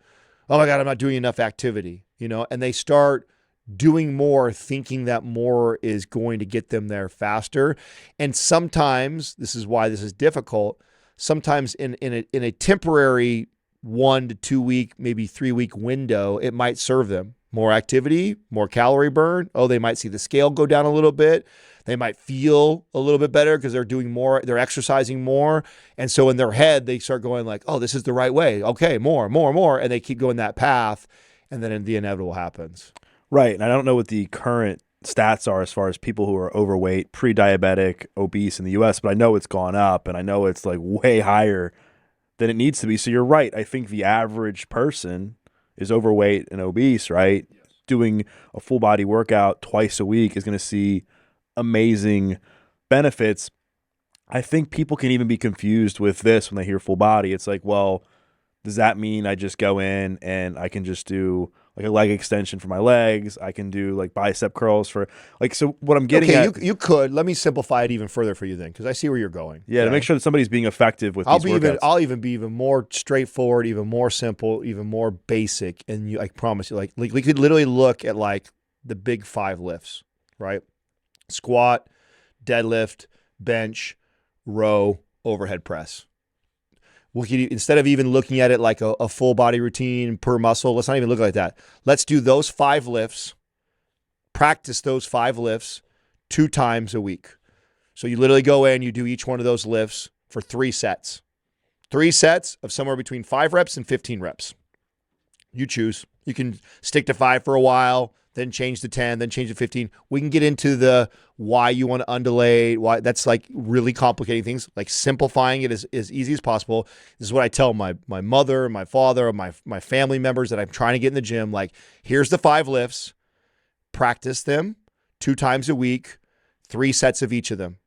Oh my God, I'm not doing enough activity, and they start doing more, thinking that more is going to get them there faster. And sometimes, this is why this is difficult, sometimes in a temporary 1 to 2 week, maybe 3 week window, it might serve them. More activity, more calorie burn. Oh, they might see the scale go down a little bit. They might feel a little bit better because they're doing more, they're exercising more. And so in their head, they start going like, oh, this is the right way. Okay, more. And they keep going that path. And then the inevitable happens. Right. And I don't know what the current stats are as far as people who are overweight, pre-diabetic, obese in the US, but I know it's gone up and I know it's like way higher than it needs to be. So you're right. I think the average person is overweight and obese, right? Yes. Doing a full body workout twice a week is going to see amazing benefits. I think people can even be confused with this when they hear full body. It's like, well, does that mean I just go in and I can just do like a leg extension for my legs? I can do like bicep curls for like, so what I'm getting at. You could, let me simplify it even further for you then, because I see where you're going. Yeah, okay? To make sure that somebody's being effective with these workouts. I'll even be even more straightforward, even more simple, even more basic. And I promise you, like we could literally look at like the big 5 lifts, right? Squat, deadlift, bench, row, overhead press. We could, instead of even looking at it like a full body routine per muscle, let's not even look like that. Let's do those 5 lifts, practice those 5 lifts 2 times a week. So you literally go in, you do each one of those lifts for 3 sets. 3 sets of somewhere between 5 reps and 15 reps. You choose. You can stick to 5 for a while, then change to 10, then change to 15. We can get into the why you want to undulate, why that's like really complicating things, like simplifying it as easy as possible. This is what I tell my mother, my father, my family members that I'm trying to get in the gym. Like, here's the 5 lifts, practice them 2 times a week, 3 sets of each of them.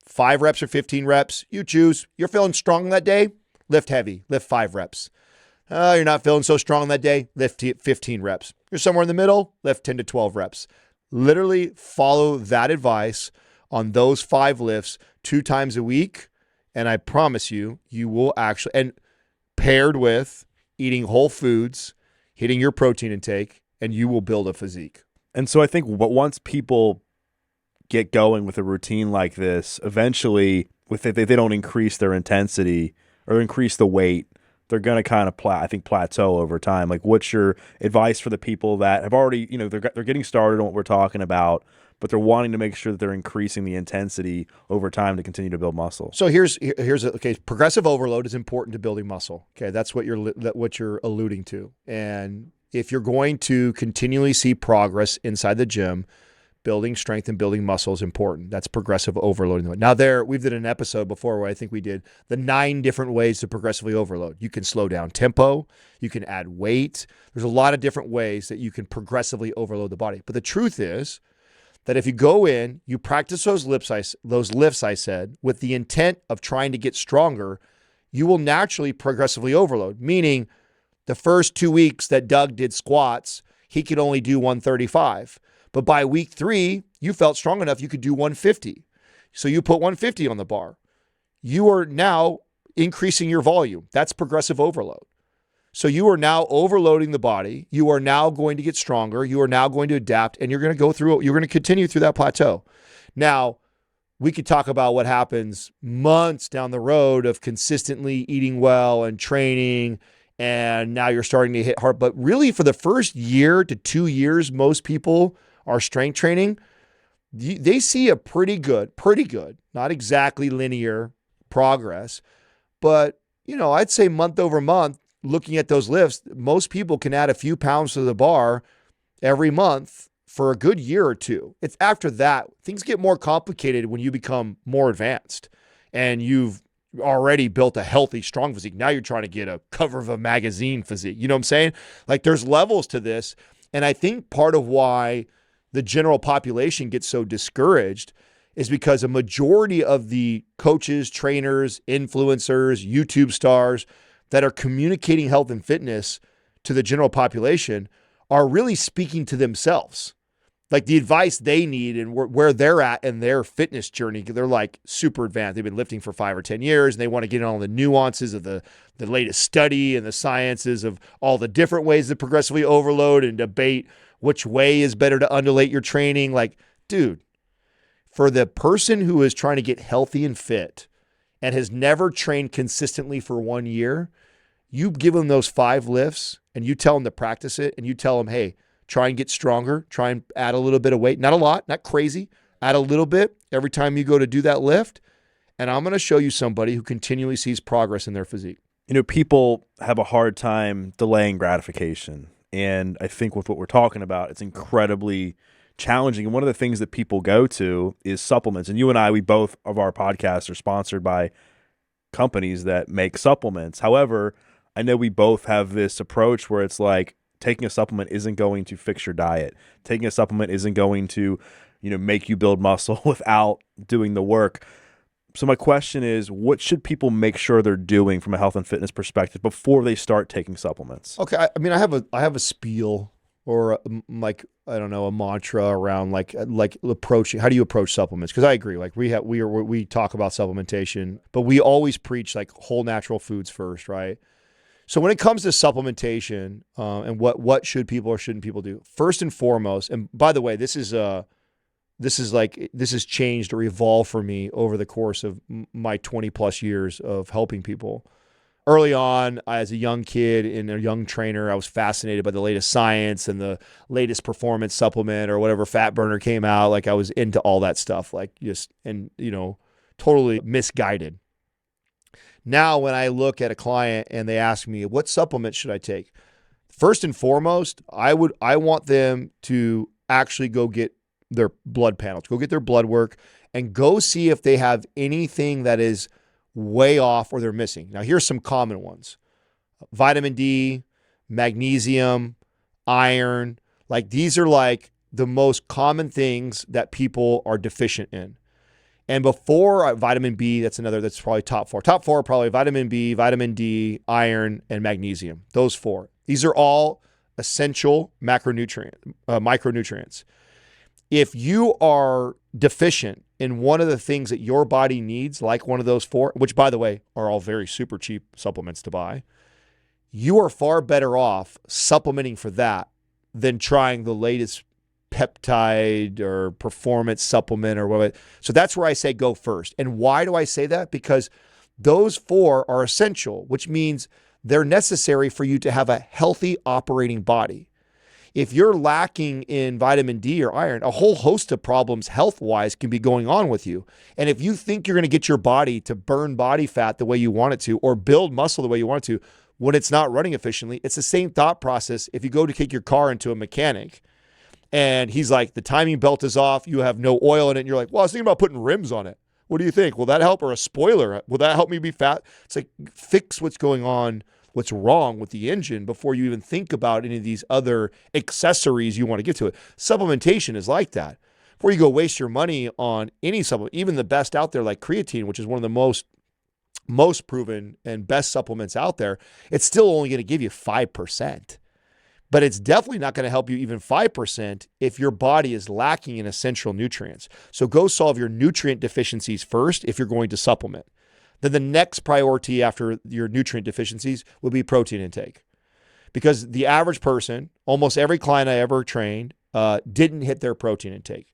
5 reps or 15 reps, you choose. You're feeling strong that day, lift heavy, lift 5 reps. You're not feeling so strong that day, lift 15 reps. You're somewhere in the middle, lift 10 to 12 reps. Literally follow that advice on those 5 lifts 2 times a week. And I promise you, you will actually, and paired with eating whole foods, hitting your protein intake, and you will build a physique. And so I think once people get going with a routine like this, eventually, if they don't increase their intensity or increase the weight, they're going to kind of plateau over time. Like, what's your advice for the people that have already, they're getting started on what we're talking about, but they're wanting to make sure that they're increasing the intensity over time to continue to build muscle? So okay. Progressive overload is important to building muscle. Okay, that's what you're alluding to. And if you're going to continually see progress inside the gym, building strength and building muscle is important. That's progressive overloading. Now we've did an episode before where I think we did the 9 different ways to progressively overload. You can slow down tempo. You can add weight. There's a lot of different ways that you can progressively overload the body. But the truth is that if you go in, you practice those lifts I said, with the intent of trying to get stronger, you will naturally progressively overload. Meaning the first 2 weeks that Doug did squats, he could only do 135. But by week 3, you felt strong enough you could do 150. So you put 150 on the bar. You are now increasing your volume. That's progressive overload. So you are now overloading the body. You are now going to get stronger. You are now going to adapt, and you're going to continue through that plateau. Now, we could talk about what happens months down the road of consistently eating well and training, and now you're starting to hit hard. But really, for the first year to 2 years, most people are strength training. They see a pretty good, not exactly linear progress, but I'd say month over month, looking at those lifts, most people can add a few pounds to the bar every month for a good year or 2. It's after that, things get more complicated when you become more advanced and you've already built a healthy, strong physique. Now you're trying to get a cover of a magazine physique. You know what I'm saying? Like, there's levels to this. And I think part of why the general population gets so discouraged is because a majority of the coaches, trainers, influencers, YouTube stars that are communicating health and fitness to the general population are really speaking to themselves. Like, the advice they need and where they're at in their fitness journey, they're like super advanced. They've been lifting for 5 or 10 years, and they want to get in all the nuances of the latest study and the sciences of all the different ways to progressively overload and debate which way is better to undulate your training. Like, dude, for the person who is trying to get healthy and fit and has never trained consistently for 1 year, you give them those 5 lifts and you tell them to practice it, and you tell them, hey, try and get stronger, try and add a little bit of weight. Not a lot, not crazy. Add a little bit every time you go to do that lift. And I'm going to show you somebody who continually sees progress in their physique. People have a hard time delaying gratification. And I think with what we're talking about, it's incredibly challenging. And one of the things that people go to is supplements. And you and I, we both of our podcasts are sponsored by companies that make supplements. However, I know we both have this approach where it's like, taking a supplement isn't going to fix your diet. Taking a supplement isn't going to, make you build muscle without doing the work. So my question is, what should people make sure they're doing from a health and fitness perspective before they start taking supplements? Okay, I have a spiel or a mantra around like approaching. How do you approach supplements? Because I agree, like we talk about supplementation, but we always preach like whole natural foods first, right? So when it comes to supplementation and what should people or shouldn't people do, first and foremost, and by the way, this has changed or evolved for me over the course of my 20 plus years of helping people. Early on, as a young kid and a young trainer, I was fascinated by the latest science and the latest performance supplement or whatever fat burner came out. Like, I was into all that stuff, totally misguided. Now, when I look at a client and they ask me, what supplement should I take? First and foremost, I want them to actually go get their blood panels, go get their blood work, and go see if they have anything that is way off or they're missing. Now, here's some common ones: vitamin D, magnesium, iron. Like, these are like the most common things that people are deficient in. And before vitamin B, that's probably top four. Top four are probably vitamin B, vitamin D, iron, and magnesium. Those four. These are all essential micronutrients. If you are deficient in one of the things that your body needs, like one of those four, which by the way are all very super cheap supplements to buy, you are far better off supplementing for that than trying the latest peptide or performance supplement or whatever. So that's where I say go first. And why do I say that? Because those four are essential, which means they're necessary for you to have a healthy operating body. If you're lacking in vitamin D or iron, a whole host of problems health-wise can be going on with you. And if you think you're going to get your body to burn body fat the way you want it to, or build muscle the way you want it to, when it's not running efficiently, it's the same thought process. If you go to take your car into a mechanic and he's like, the timing belt is off, you have no oil in it, and you're like, well, I was thinking about putting rims on it. What do you think? Will that help? Or a spoiler? Will that help me be fat? It's like, fix what's going on, what's wrong with the engine before you even think about any of these other accessories you want to give to it. Supplementation is like that. Before you go waste your money on any supplement, even the best out there like creatine, which is one of the most proven and best supplements out there, it's still only going to give you 5%. But it's definitely not going to help you even 5% if your body is lacking in essential nutrients. So go solve your nutrient deficiencies first if you're going to supplement. Then the next priority after your nutrient deficiencies will be protein intake. Because the average person, almost every client I ever trained, didn't hit their protein intake.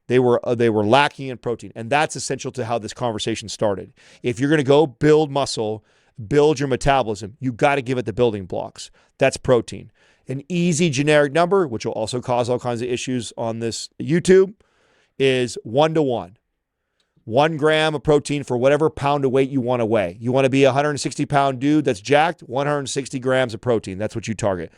They were lacking in protein. And that's essential to how this conversation started. If you're going to go build muscle, build your metabolism, you got to give it the building blocks. That's protein. An easy generic number, which will also cause all kinds of issues on this YouTube, is 1-to-1. 1 gram of protein for whatever pound of weight you want to weigh. You want to be a 160-pound dude that's jacked, 160 grams of protein. That's what you target.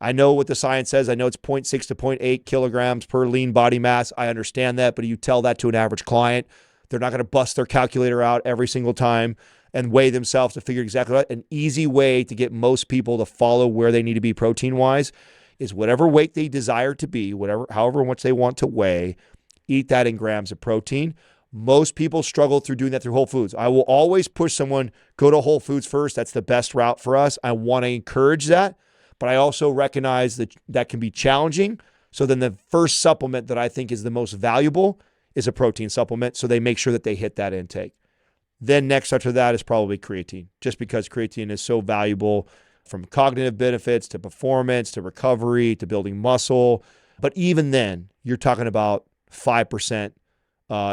I know what the science says. I know it's 0.6 to 0.8 kilograms per lean body mass. I understand that, but you tell that to an average client, they're not going to bust their calculator out every single time and weigh themselves to figure exactly what. An easy way to get most people to follow where they need to be protein-wise is whatever weight they desire to be, however much they want to weigh, eat that in grams of protein. Most people struggle through doing that through Whole Foods. I will always push someone, go to Whole Foods first. That's the best route for us. I want to encourage that, but I also recognize that that can be challenging. So then the first supplement that I think is the most valuable is a protein supplement. So they make sure that they hit that intake. Then next after that is probably creatine, just because creatine is so valuable from cognitive benefits to performance to recovery to building muscle. But even then, you're talking about 5%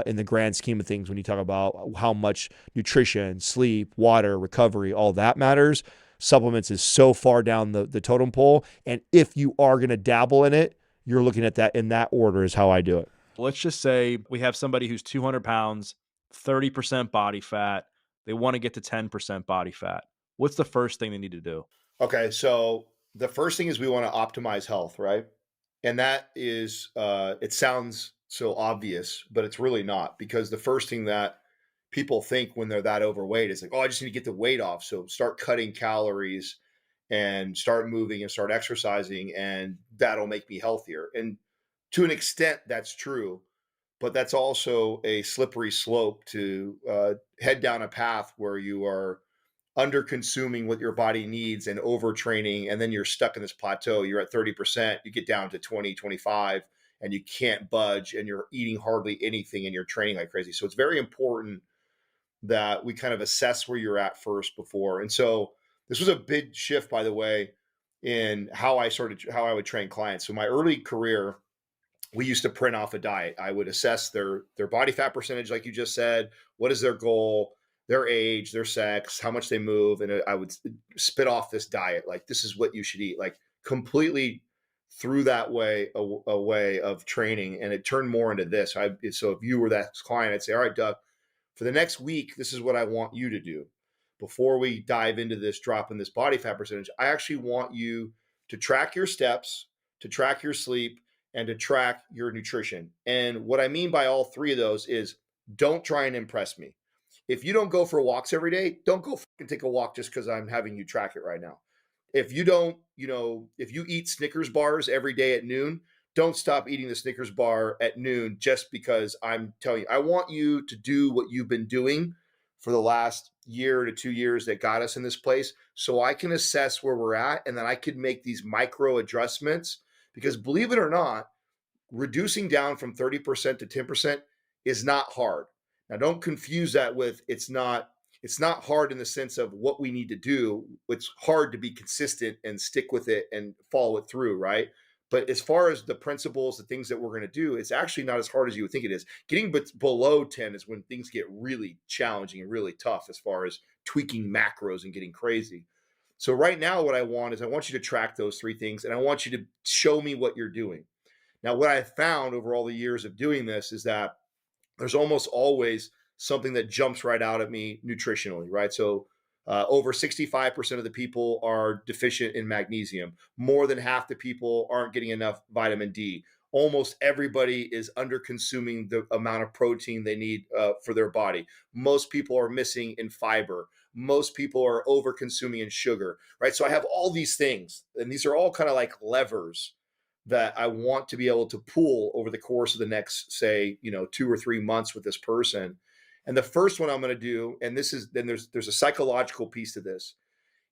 in the grand scheme of things when you talk about how much nutrition, sleep, water, recovery, all that matters. Supplements is so far down the totem pole. And if you are going to dabble in it, you're looking at that in that order is how I do it. Let's just say we have somebody who's 200 pounds, 30% body fat. They want to get to 10% body fat. What's the first thing they need to do? Okay, so the first thing is we want to optimize health, right? And that is, it sounds so obvious, but it's really not, because the first thing that people think when they're that overweight is like, oh, I just need to get the weight off. So start cutting calories and start moving and start exercising, and that'll make me healthier. And to an extent, that's true, but that's also a slippery slope to head down a path where you are under consuming what your body needs and overtraining, and then you're stuck in this plateau. You're at 30%, you get down to 20, 25, and you can't budge, and you're eating hardly anything, and you're training like crazy. So it's very important that we kind of assess where you're at first before. And so this was a big shift, by the way, in how I would train clients. So my early career, we used to print off a diet. I would assess their body fat percentage, like you just said. What is their goal? Their age, their sex, how much they move, and I would spit off this diet. Like, this is what you should eat. Like, completely threw that way a way of training, and it turned more into this. So if you were that client, I'd say, all right, Doug, for the next week, this is what I want you to do. Before we dive into this drop in this body fat percentage, I actually want you to track your steps, to track your sleep, and to track your nutrition. And what I mean by all three of those is don't try and impress me. If you don't go for walks every day, don't go fucking take a walk just because I'm having you track it right now. If you don't, if you eat Snickers bars every day at noon, don't stop eating the Snickers bar at noon just because I'm telling you. I want you to do what you've been doing for the last year to 2 years that got us in this place so I can assess where we're at and then I could make these micro adjustments because believe it or not, reducing down from 30% to 10% is not hard. Now don't confuse that with it's not hard in the sense of what we need to do. It's hard to be consistent and stick with it and follow it through, right? But as far as the principles, the things that we're going to do, it's actually not as hard as you would think it is. Getting below 10 is when things get really challenging and really tough as far as tweaking macros and getting crazy. So right now, what I want is I want you to track those three things and I want you to show me what you're doing. Now, what I found over all the years of doing this is that there's almost always something that jumps right out at me nutritionally, right? So, over 65% of the people are deficient in magnesium. More than half the people aren't getting enough vitamin D. Almost everybody is under consuming the amount of protein they need for their body. Most people are missing in fiber. Most people are over consuming in sugar, right? So I have all these things, and these are all kind of like levers that I want to be able to pull over the course of the next, say, 2 or 3 months with this person. And the first one I'm going to do, and this is then there's a psychological piece to this,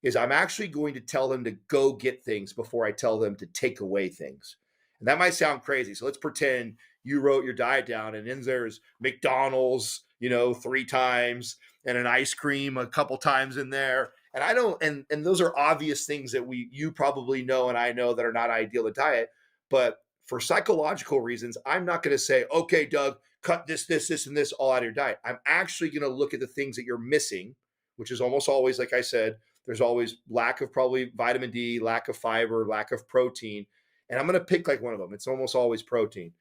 is I'm actually going to tell them to go get things before I tell them to take away things. And that might sound crazy. So let's pretend you wrote your diet down and then there's McDonald's, 3 times and an ice cream a couple times in there. And I don't, and those are obvious things that you probably know and I know that are not ideal to diet. But for psychological reasons, I'm not going to say, okay, Doug, cut this, and this all out of your diet. I'm actually going to look at the things that you're missing, which is almost always, like I said, there's always lack of probably vitamin D, lack of fiber, lack of protein. And I'm going to pick like one of them. It's almost always protein.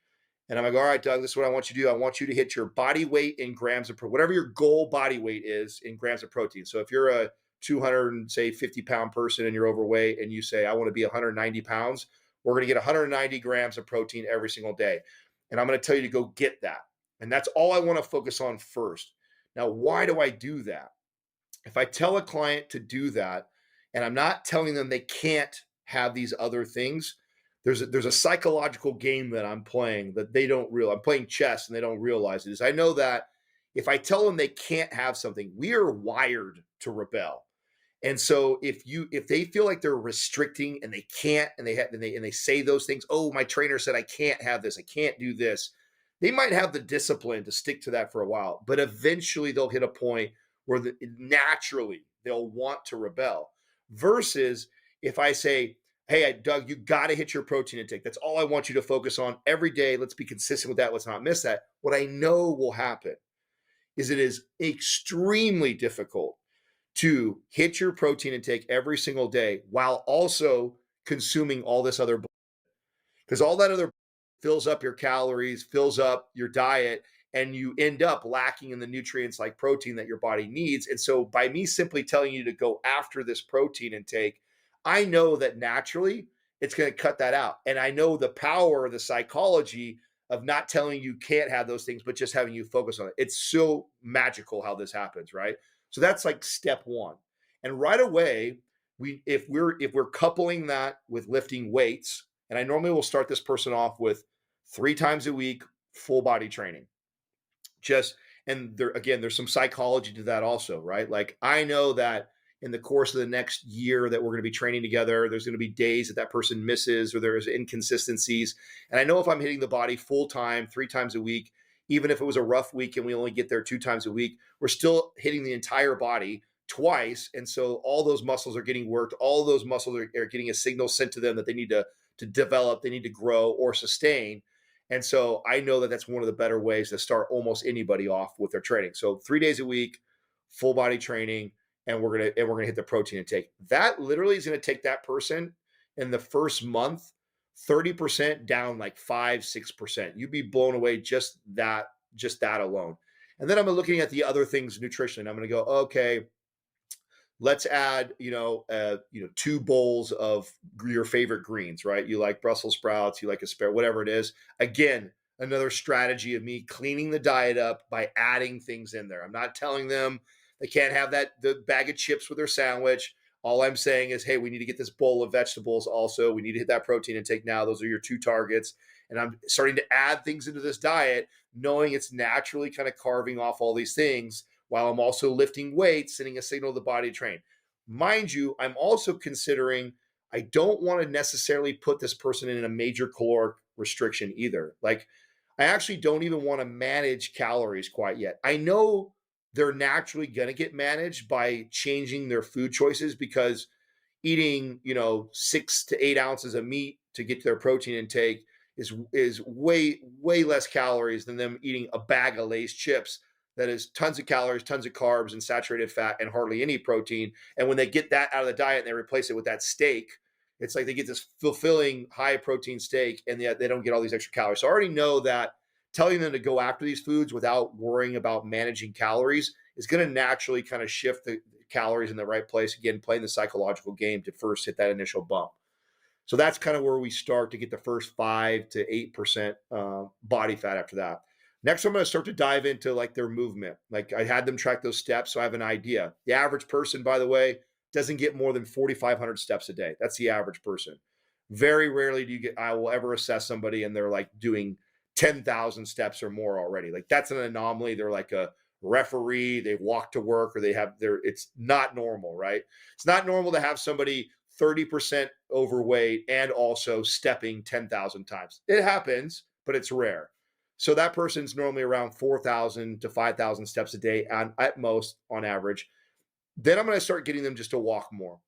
And I'm like, all right, Doug, this is what I want you to do. I want you to hit your body weight in grams of protein, whatever your goal body weight is in grams of protein. So if you're a 200, say 50-pound person and you're overweight and you say, I want to be 190 pounds, we're going to get 190 grams of protein every single day. And I'm going to tell you to go get that. And that's all I want to focus on first. Now, why do I do that? If I tell a client to do that and I'm not telling them they can't have these other things, there's a psychological game that I'm playing that they don't realize. I'm playing chess and they don't realize it. Is I know that if I tell them they can't have something, we are wired to rebel. And so if they feel like they're restricting and they can't and they say those things, oh, my trainer said I can't have this, I can't do this. They might have the discipline to stick to that for a while, but eventually they'll hit a point where naturally they'll want to rebel. Versus if I say, hey, Doug, you got to hit your protein intake. That's all I want you to focus on every day. Let's be consistent with that. Let's not miss that. What I know will happen is it is extremely difficult to hit your protein intake every single day while also consuming all this other, because all that other fills up your calories, fills up your diet, and you end up lacking in the nutrients like protein that your body needs. And so by me simply telling you to go after this protein intake, I know that naturally it's going to cut that out. And I know the power of the psychology of not telling you can't have those things, but just having you focus on it. It's so magical how this happens, right? So that's like step one. And right away, if we're coupling that with lifting weights, and I normally will start this person off with 3 times a week, full body training. Just, and there again, there's some psychology to that also, right? Like I know that in the course of the next year that we're going to be training together, there's going to be days that person misses or there's inconsistencies. And I know if I'm hitting the body full time, 3 times a week, even if it was a rough week and we only get there 2 times a week, we're still hitting the entire body twice. And so all those muscles are getting worked. All those muscles are getting a signal sent to them that they need to develop, they need to grow or sustain. And so I know that that's one of the better ways to start almost anybody off with their training. So 3 days a week, full body training, and we're gonna hit the protein intake. That literally is gonna take that person in the first month 30% down like 5-6%. You'd be blown away just that alone. And then I'm looking at the other things nutrition. I'm gonna go, okay, let's add, 2 bowls of your favorite greens, right? You like Brussels sprouts, you like asparagus, whatever it is. Again, another strategy of me cleaning the diet up by adding things in there. I'm not telling them they can't have the bag of chips with their sandwich. All I'm saying is, hey, we need to get this bowl of vegetables also. We need to hit that protein intake now. Those are your 2 targets. And I'm starting to add things into this diet, knowing it's naturally kind of carving off all these things while I'm also lifting weights, sending a signal to the body to train. Mind you, I'm also considering I don't want to necessarily put this person in a major caloric restriction either. Like, I actually don't even want to manage calories quite yet. I know they're naturally going to get managed by changing their food choices because eating, 6 to 8 ounces of meat to get to their protein intake is way less calories than them eating a bag of Lay's chips that is tons of calories, tons of carbs, and saturated fat, and hardly any protein. And when they get that out of the diet and they replace it with that steak, it's like they get this fulfilling high protein steak, and yet they don't get all these extra calories. So I already know that telling them to go after these foods without worrying about managing calories is going to naturally kind of shift the calories in the right place. Again, playing the psychological game to first hit that initial bump. So that's kind of where we start to get the first 5 to 8% body fat after that. Next, I'm going to start to dive into like their movement. Like I had them track those steps, so I have an idea. The average person, by the way, doesn't get more than 4,500 steps a day. That's the average person. Very rarely do you get, I will ever assess somebody and they're like doing 10,000 steps or more already. Like that's an anomaly. They're like a referee, they walk to work, or they have their, it's not normal, right? It's not normal to have somebody 30% overweight and also stepping 10,000 times. It happens, but it's rare. So that person's normally around 4,000 to 5,000 steps a day at most on average. Then I'm going to start getting them just to walk more.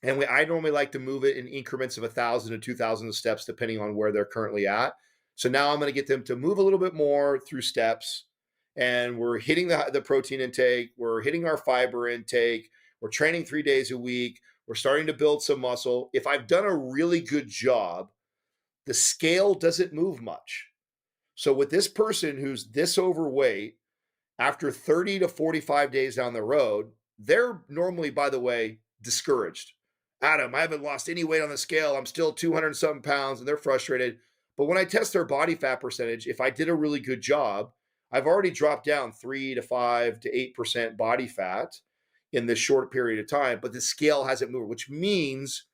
And I normally like to move it in increments of 1,000 to 2,000 steps, depending on where they're currently at. So now I'm going to get them to move a little bit more through steps. And we're hitting the protein intake. We're hitting our fiber intake. We're training 3 days a week. We're starting to build some muscle. If I've done a really good job, the scale doesn't move much. So with this person who's this overweight, after 30 to 45 days down the road, they're normally, by the way, discouraged. Adam, I haven't lost any weight on the scale. I'm still 200 something pounds, and they're frustrated. But when I test their body fat percentage, if I did a really good job, I've already dropped down 3 to 5 to 8% body fat in this short period of time, but the scale hasn't moved, which means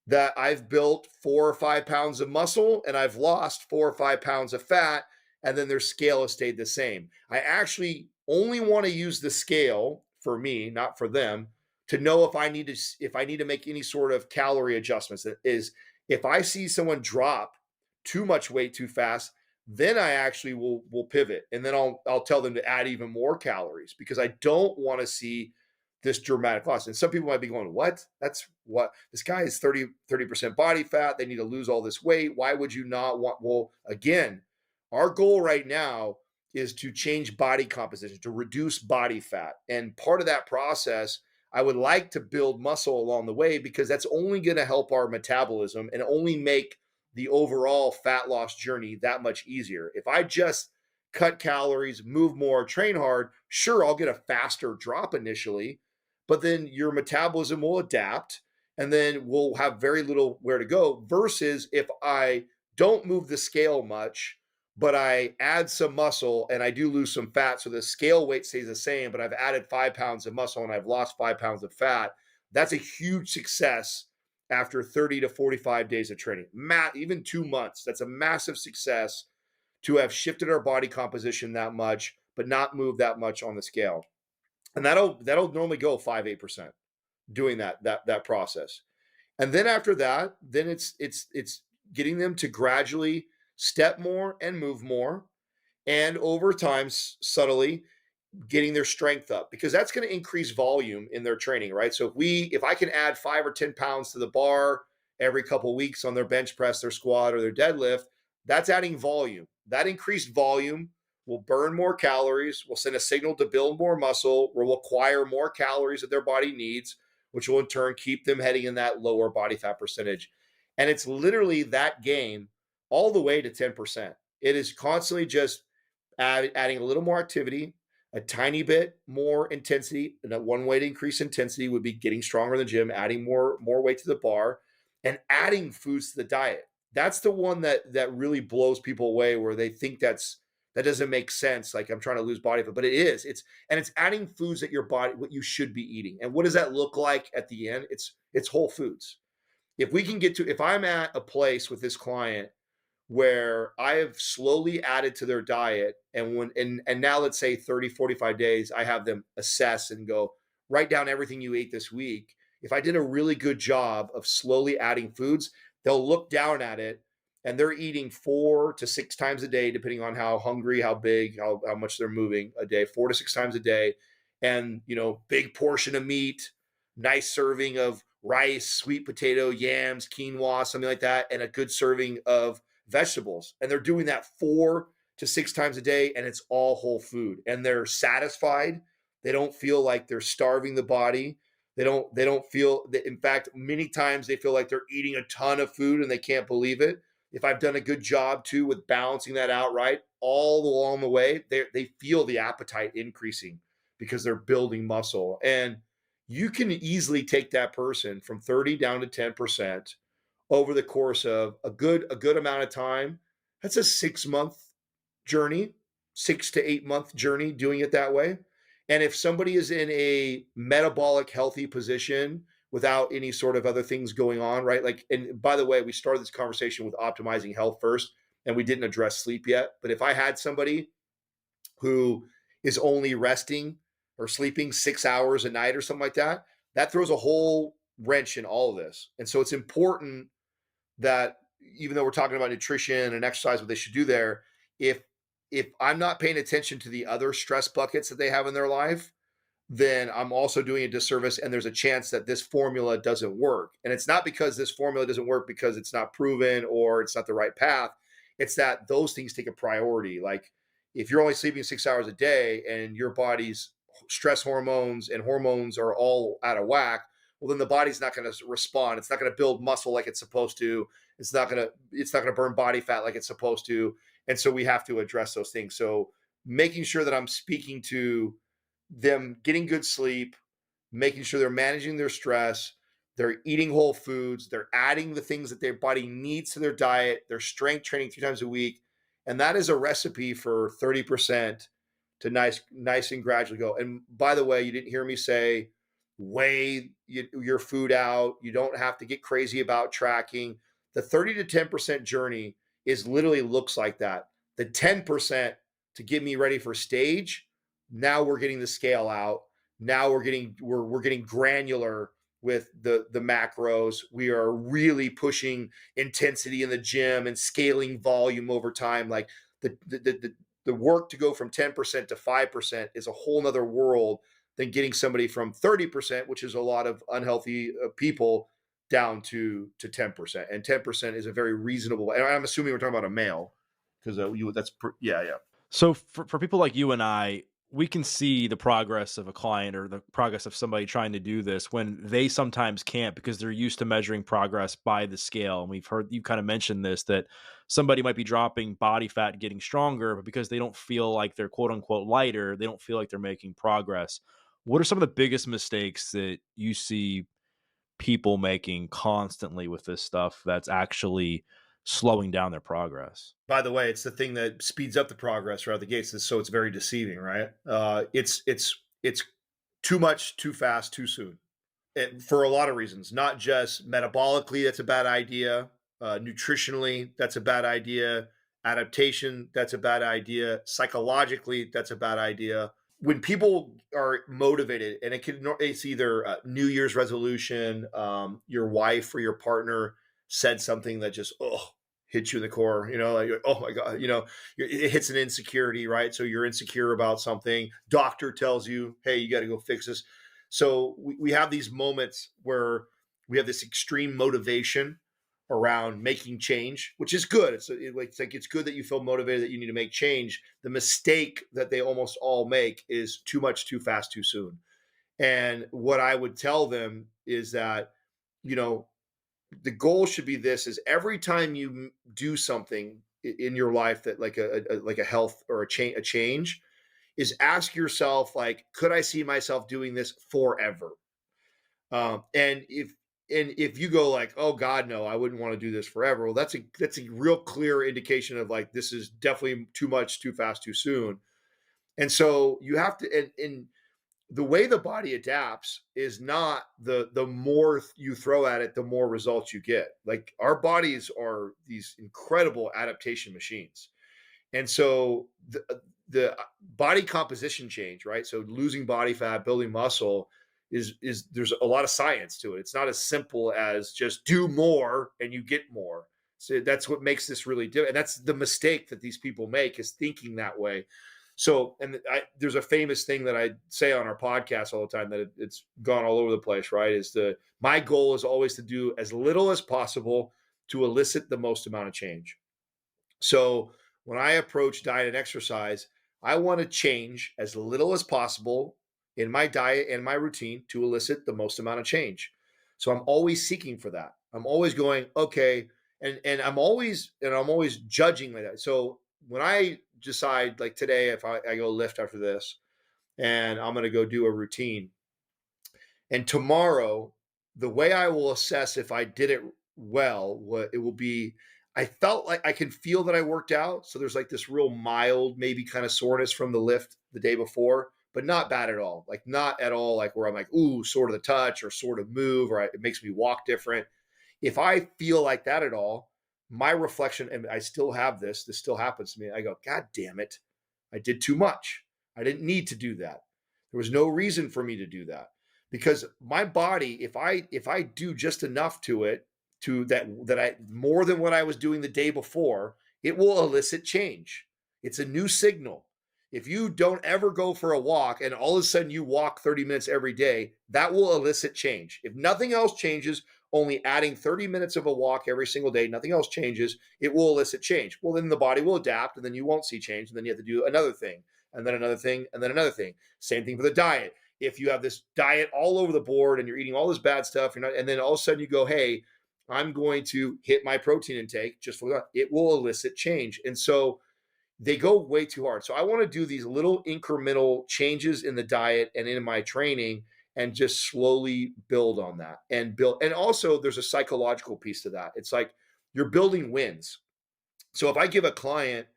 that I've built 4 or 5 pounds of muscle and I've lost 4 or 5 pounds of fat, and then their scale has stayed the same. I actually only want to use the scale for me, not for them, to know if I need to make any sort of calorie adjustments. That is, if I see someone drop too much weight too fast, then I actually will pivot, and then I'll tell them to add even more calories because I don't want to see this dramatic loss. And some people might be going, what? That's what this guy is 30% body fat. They need to lose all this weight. Why would you not want? Well, again, our goal right now is to change body composition, to reduce body fat. And part of that process, I would like to build muscle along the way because that's only going to help our metabolism and only make the overall fat loss journey that much easier. If I just cut calories, move more, train hard, sure, I'll get a faster drop initially, but then your metabolism will adapt and then we'll have very little where to go versus if I don't move the scale much, but I add some muscle and I do lose some fat. So the scale weight stays the same, but I've added 5 pounds of muscle and I've lost 5 pounds of fat. That's a huge success after 30 to 45 days of training. Even 2 months, that's a massive success to have shifted our body composition that much, but not move that much on the scale. And that'll normally go 5-8% doing that process. And then after that, then it's getting them to gradually step more and move more, and over time, subtly getting their strength up because that's going to increase volume in their training, right? So if I can add 5 or 10 pounds to the bar every couple of weeks on their bench press, their squat, or their deadlift, that's adding volume. That increased volume will burn more calories, will send a signal to build more muscle, will acquire more calories that their body needs, which will in turn keep them heading in that lower body fat percentage. And it's literally that game all the way to 10%. It is constantly just adding a little more activity, a tiny bit more intensity. And that one way to increase intensity would be getting stronger in the gym, adding more weight to the bar, and adding foods to the diet. That's the one that really blows people away, where they think that doesn't make sense. Like I'm trying to lose body fat, but it is. It's adding foods that your body, what you should be eating. And what does that look like at the end? It's whole foods. If I'm at a place with this client where I have slowly added to their diet, and now let's say 30, 45 days, I have them assess and go, write down everything you ate this week. If I did a really good job of slowly adding foods, they'll look down at it, and they're eating 4 to 6 times a day, depending on how hungry, how big, how much they're moving a day, 4 to 6 times a day. And, big portion of meat, nice serving of rice, sweet potato, yams, quinoa, something like that, and a good serving of vegetables. And they're doing that 4 to 6 times a day, and it's all whole food. And they're satisfied. They don't feel like they're starving the body. They don't feel that. In fact, many times they feel like they're eating a ton of food and they can't believe it. If I've done a good job too with balancing that out right all along the way, they feel the appetite increasing because they're building muscle. And you can easily take that person from 30 down to 10% over the course of a good amount of time. That's a 6 month journey, 6 to 8 month journey doing it that way. And if somebody is in a metabolic healthy position without any sort of other things going on, right? Like, and by the way, we started this conversation with optimizing health first, and we didn't address sleep yet. But if I had somebody who is only resting or sleeping 6 hours a night or something like that, that throws a whole wrench in all of this. And so it's important that, even though we're talking about nutrition and exercise, what they should do there, if I'm not paying attention to the other stress buckets that they have in their life, then I'm also doing a disservice, and there's a chance that this formula doesn't work. And it's not because this formula doesn't work because it's not proven or it's not the right path. It's that those things take a priority. Like if you're only sleeping 6 hours a day and your body's stress hormones and hormones are all out of whack, well, then the body's not going to respond. It's not going to build muscle like it's supposed to. It's not going to burn body fat like it's supposed to. And so we have to address those things. So making sure that I'm speaking to them getting good sleep, making sure they're managing their stress, they're eating whole foods, they're adding the things that their body needs to their diet, they're strength training 3 times a week. And that is a recipe for 30% to nice and gradually go. And by the way, you didn't hear me say weigh your food out. You don't have to get crazy about tracking. The 30 to 10% journey is literally looks like that. The 10% to get me ready for stage. Now we're getting the scale out. Now we're getting granular with the macros. We are really pushing intensity in the gym and scaling volume over time. Like the work to go from 10% to 5% is a whole nother world than getting somebody from 30%, which is a lot of unhealthy people, down to 10%. And 10% is a very reasonable, and I'm assuming we're talking about a male, because yeah. So for people like you and I, we can see the progress of a client or the progress of somebody trying to do this when they sometimes can't because they're used to measuring progress by the scale. And we've heard you kind of mentioned this, that somebody might be dropping body fat, getting stronger, but because they don't feel like they're quote unquote lighter, they don't feel like they're making progress. What are some of the biggest mistakes that you see people making constantly with this stuff that's actually slowing down their progress? By the way, it's the thing that speeds up the progress right out the gates, so it's very deceiving, right? It's too much, too fast, too soon, and for a lot of reasons. Not just metabolically, that's a bad idea. Nutritionally, that's a bad idea. Adaptation, that's a bad idea. Psychologically, that's a bad idea. When people are motivated, and it's either a New Year's resolution, your wife or your partner said something that just hits you in the core, like, oh my God, it hits an insecurity, right? So you're insecure about something. Doctor tells you, hey, you got to go fix this. So we have these moments where we have this extreme motivation around making change, which is good. It's good that you feel motivated, that you need to make change. The mistake that they almost all make is too much, too fast, too soon. And what I would tell them is that, the goal should be this: is every time you do something in your life that like a health or a change, is ask yourself, like, could I see myself doing this forever? And if you go like, oh God, no, I wouldn't want to do this forever. Well, that's a real clear indication of like, this is definitely too much, too fast, too soon. And so you have to, and the way the body adapts is not the more you throw at it, the more results you get. Like our bodies are these incredible adaptation machines. And so the body composition change, right? So losing body fat, building muscle is there's a lot of science to it. It's not as simple as just do more and you get more. So that's what makes this really different. And that's the mistake that these people make, is thinking that way. So, and there's a famous thing that I say on our podcast all the time that it's gone all over the place, right? My goal is always to do as little as possible to elicit the most amount of change. So when I approach diet and exercise, I want to change as little as possible in my diet and my routine to elicit the most amount of change. So I'm always seeking for that. I'm always going, okay, and I'm always judging like that. So when I decide, like today, if I go lift after this and I'm going to go do a routine, and tomorrow, the way I will assess if I did it well, what it will be, I felt like I can feel that I worked out. So there's like this real mild, maybe kind of soreness from the lift the day before, but not bad at all. Like not at all like where I'm like, ooh, sort of the touch or sort of move, or it makes me walk different. If I feel like that at all, my reflection, and I still have this still happens to me. I go, God damn it. I did too much. I didn't need to do that. There was no reason for me to do that, because my body, if I do just enough to it, to that I more than what I was doing the day before, it will elicit change. It's a new signal. If you don't ever go for a walk and all of a sudden you walk 30 minutes every day, that will elicit change. If nothing else changes, only adding 30 minutes of a walk every single day, nothing else changes, it will elicit change. Well, then the body will adapt and then you won't see change. And then you have to do another thing and then another thing and then another thing. Same thing for the diet. If you have this diet all over the board and you're eating all this bad stuff, you're not, and then all of a sudden you go, hey, I'm going to hit my protein intake just for that, it will elicit change. And so they go way too hard. So I want to do these little incremental changes in the diet and in my training and just slowly build on that and build. And also there's a psychological piece to that. It's like you're building wins. So if I give a client,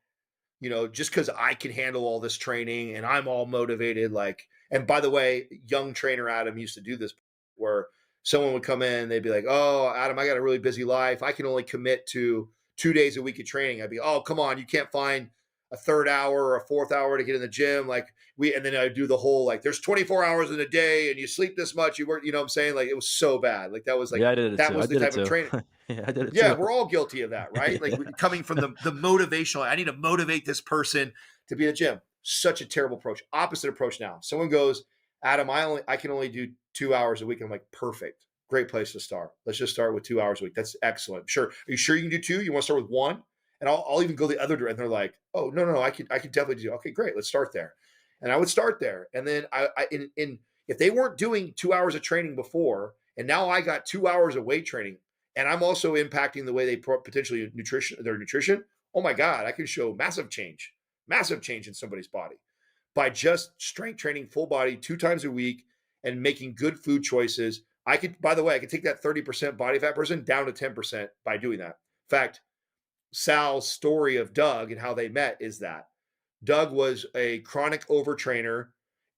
just because I can handle all this training and I'm all motivated, like, and by the way, young trainer Adam used to do this where someone would come in, they'd be like, oh, Adam, I got a really busy life. I can only commit to 2 days a week of training. I'd be, oh, come on, you can't find a third hour or a fourth hour to get in the gym. And then I do the whole, like, there's 24 hours in a day and you sleep this much, you work, you know what I'm saying? Like, it was so bad. Like, that was Yeah, I did it that too. I was the did it type of too. training. Yeah, I did it Yeah, too. we're all guilty of that, right? Like coming from the motivational, I need to motivate this person to be in the gym. Such a terrible approach. Opposite approach now. Someone goes, Adam, I can only do 2 hours a week. I'm like, perfect. Great place to start. Let's just start with 2 hours a week. That's excellent. Sure. Are you sure you can do two? You want to start with one? And I'll even go the other direction. And they're like, oh, no, I could definitely do. Okay, great. Let's start there. And I would start there. And then if they weren't doing 2 hours of training before, and now I got 2 hours of weight training, and I'm also impacting the way they potentially their nutrition. Oh my God, I can show massive change in somebody's body by just strength training full body 2 times a week and making good food choices. By the way, I could take that 30% body fat person down to 10% by doing that. In fact, Sal's story of Doug and how they met is that Doug was a chronic overtrainer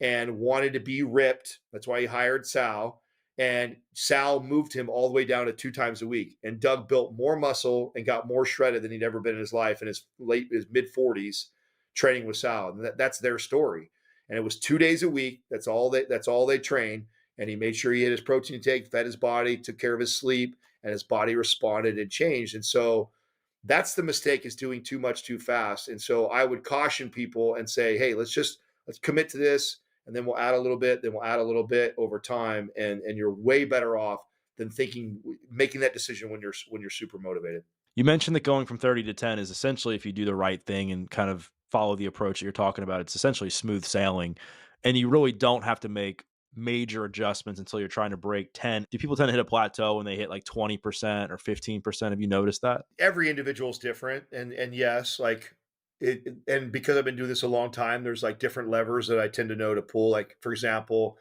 and wanted to be ripped. That's why he hired Sal. And Sal moved him all the way down to 2 times a week. And Doug built more muscle and got more shredded than he'd ever been in his life in his mid 40s training with Sal. And that's their story. And it was 2 days a week. That's all they trained. And he made sure he had his protein intake, fed his body, took care of his sleep, and his body responded and changed. And so that's the mistake, is doing too much too fast. And so I would caution people and say, hey, let's commit to this, and then we'll add a little bit, then we'll add a little bit over time, and you're way better off than making that decision when you're super motivated. You mentioned that going from 30 to 10 is essentially, if you do the right thing and kind of follow the approach that you're talking about, it's essentially smooth sailing, and you really don't have to make major adjustments until you're trying to break 10. Do people tend to hit a plateau when they hit like 20% or 15%? Have you noticed that? Every individual is different. And yes, like and because I've been doing this a long time, there's like different levers that I tend to know to pull. Like for example,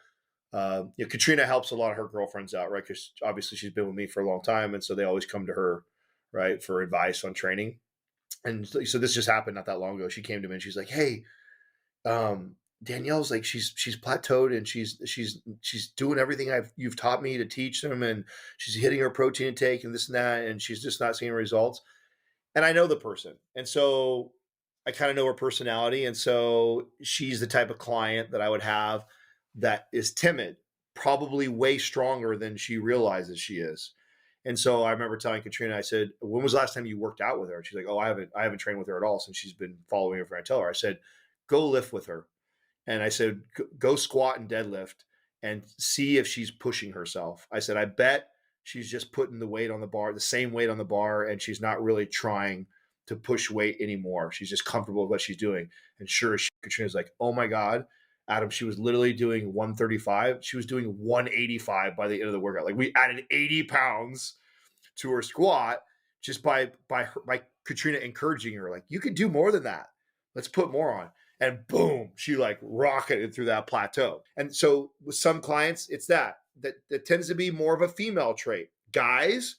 Katrina helps a lot of her girlfriends out, right? Because obviously she's been with me for a long time, and so they always come to her, right, for advice on training. And so this just happened not that long ago. She came to me and she's like, "Hey, Danielle's like she's plateaued and she's doing everything you've taught me to teach them, and she's hitting her protein intake and this and that, and she's just not seeing results." And I know the person, and so I kind of know her personality, and so she's the type of client that I would have that is timid, probably way stronger than she realizes she is. And so I remember telling Katrina, I said, "When was the last time you worked out with her?" And she's like, "Oh, I haven't trained with her at all since she's been following her for." I tell her, I said, "Go lift with her." And I said, "Go squat and deadlift and see if she's pushing herself." I said, "I bet she's just putting the weight on the bar, the same weight on the bar, and she's not really trying to push weight anymore. She's just comfortable with what she's doing." And sure as shit, Katrina's like, "Oh my God, Adam, she was literally doing 135. She was doing 185 by the end of the workout. Like we added 80 pounds to her squat just by Katrina encouraging her, like, you could do more than that. Let's put more on." And boom, she like rocketed through that plateau. And so with some clients, it's that tends to be more of a female trait. Guys,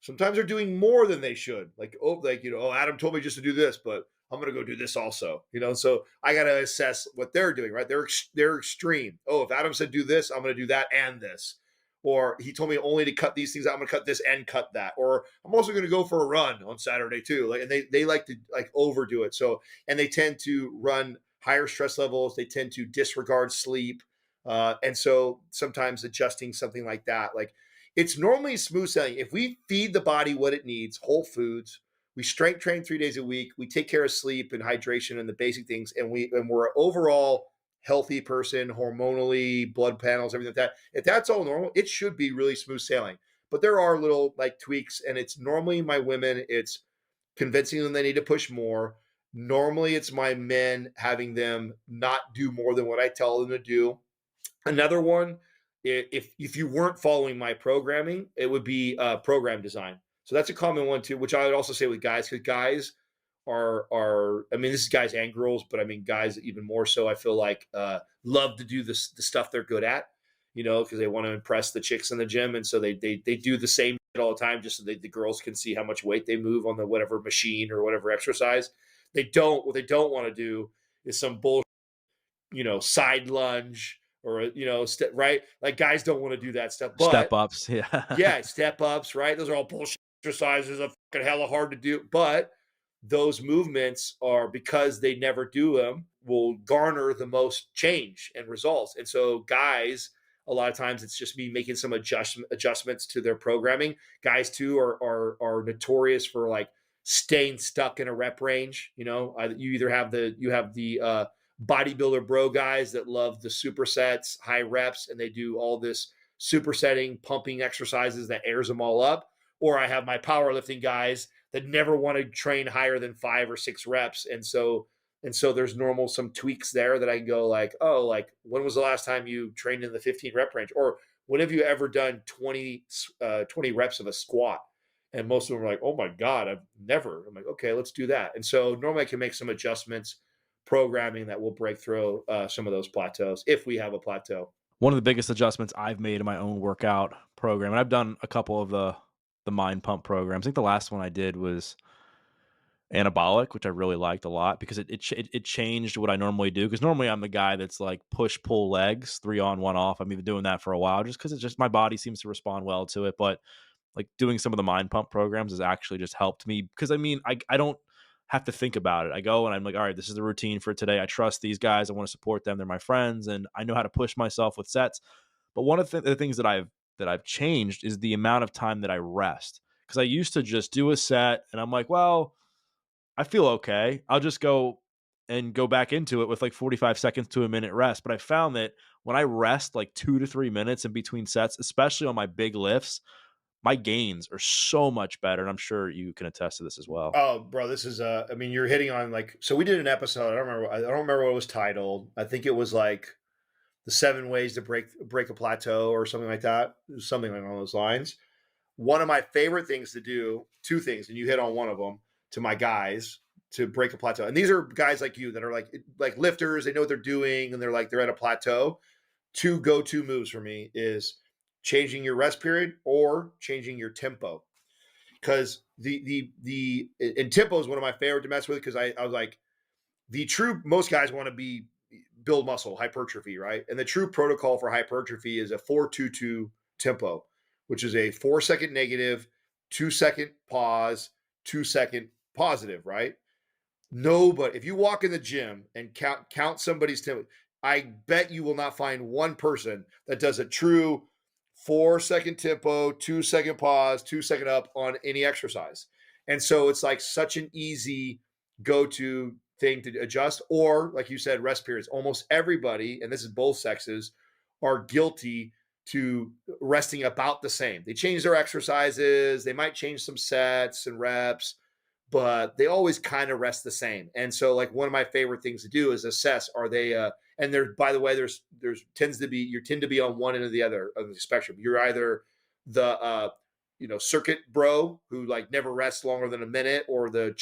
sometimes they're doing more than they should. Like, oh, like, oh, Adam told me just to do this, but I'm going to go do this also, So I got to assess what they're doing, right? They're extreme. Oh, if Adam said do this, I'm going to do that and this. Or he told me only to cut these things out, I'm going to cut this and cut that. Or I'm also going to go for a run on Saturday too. Like, and they like to like overdo it. So, and they tend to run higher stress levels. They tend to disregard sleep. And so sometimes adjusting something like that, like it's normally smooth sailing. If we feed the body what it needs, whole foods, we strength train 3 days a week, we take care of sleep and hydration and the basic things, and we're an overall healthy person, hormonally, blood panels, everything like that. If that's all normal, it should be really smooth sailing. But there are little like tweaks, and it's normally my women, it's convincing them they need to push more. Normally, it's my men having them not do more than what I tell them to do. Another one, if you weren't following my programming, it would be program design. So that's a common one too, which I would also say with guys, because guys are I mean, this is guys and girls, but I mean guys even more so. I feel like love to do the stuff they're good at, because they want to impress the chicks in the gym, and so they do the same shit all the time just so the girls can see how much weight they move on the whatever machine or whatever exercise. What they don't want to do is some bullshit, side lunge or right? Like guys don't want to do that stuff, Step but ups. Yeah. yeah, step ups, right? Those are all bullshit exercises, are fucking hella hard to do, but those movements are, because they never do them, will garner the most change and results. And so guys, a lot of times it's just me making some adjustments to their programming. Guys too are notorious for like staying stuck in a rep range. You either have the bodybuilder bro guys that love the supersets, high reps, and they do all this supersetting, pumping exercises that airs them all up. Or I have my powerlifting guys that never want to train higher than 5 or 6 reps. And so there's some tweaks there that I can go like, oh, like when was the last time you trained in the 15 rep range? Or when have you ever done 20 reps of a squat? And most of them are like, oh my God, I've never. I'm like, okay, let's do that. And so normally I can make some adjustments, programming that will break through some of those plateaus if we have a plateau. One of the biggest adjustments I've made in my own workout program, and I've done a couple of the mind pump programs. I think the last one I did was anabolic, which I really liked a lot because it changed what I normally do. Because normally I'm the guy that's like push pull legs, 3 on 1 off. I'm even doing that for a while just because it's just my body seems to respond well to it. But like doing some of the mind pump programs has actually just helped me because I mean I don't have to think about it. I go and I'm like, all right, this is the routine for today. I trust these guys. I want to support them. They're my friends, and I know how to push myself with sets. But one of the things that I've changed is the amount of time that I rest. Because I used to just do a set and I'm like, well, I feel okay. I'll just go back into it with like 45 seconds to a minute rest. But I found that when I rest like 2 to 3 minutes in between sets, especially on my big lifts, my gains are so much better. And I'm sure you can attest to this as well. Oh, bro, this is I mean, you're hitting on like, so we did an episode. I don't remember what it was titled. I think it was like the 7 ways to break a plateau or something like that. Something along those lines. One of my favorite things to do, two things, and you hit on one of them, to my guys. to break a plateau. And these are guys like you that are like lifters. They know what they're doing, and they're at a plateau. Two go-to moves for me is changing your rest period or changing your tempo. Because the and tempo is one of my favorite to mess with, because I was like, the true, most guys want to build muscle hypertrophy, right? And the true protocol for hypertrophy is a 4-2-2 tempo, which is a 4-second negative, 2-second pause, 2-second positive, right? No, but if you walk in the gym and count somebody's tempo, I bet you will not find one person that does a true 4-second tempo, 2-second pause, 2-second up on any exercise. And so it's like such an easy go-to thing to adjust. Or like you said, rest periods. Almost everybody, and this is both sexes, are guilty to resting about the same. They change their exercises, they might change some sets and reps, but they always kind of rest the same. And so, like, one of my favorite things to do is assess, are they and there, by the way, there's tends to be, you tend to be on one end or the other of the spectrum. You're either the circuit bro who like never rests longer than a minute, or the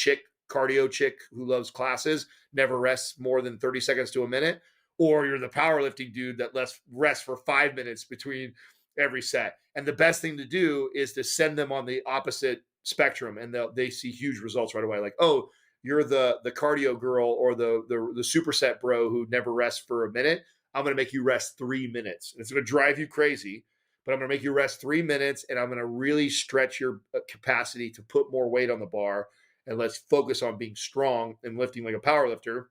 cardio chick who loves classes, never rests more than 30 seconds to a minute, or you're the powerlifting dude that rests for 5 minutes between every set. And the best thing to do is to send them on the opposite spectrum, and they see huge results right away. Like, oh, you're the cardio girl or the superset bro who never rests for a minute. I'm going to make you rest 3 minutes. It's going to drive you crazy, but I'm going to make you rest 3 minutes, and I'm going to really stretch your capacity to put more weight on the bar. And let's focus on being strong and lifting like a power lifter.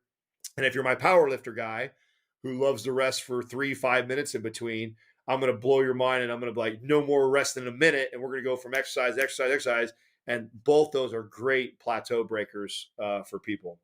And if you're my power lifter guy who loves to rest for 3-5 minutes in between, I'm going to blow your mind, and I'm going to be like, no more rest than a minute. And we're going to go from exercise. And both those are great plateau breakers for people.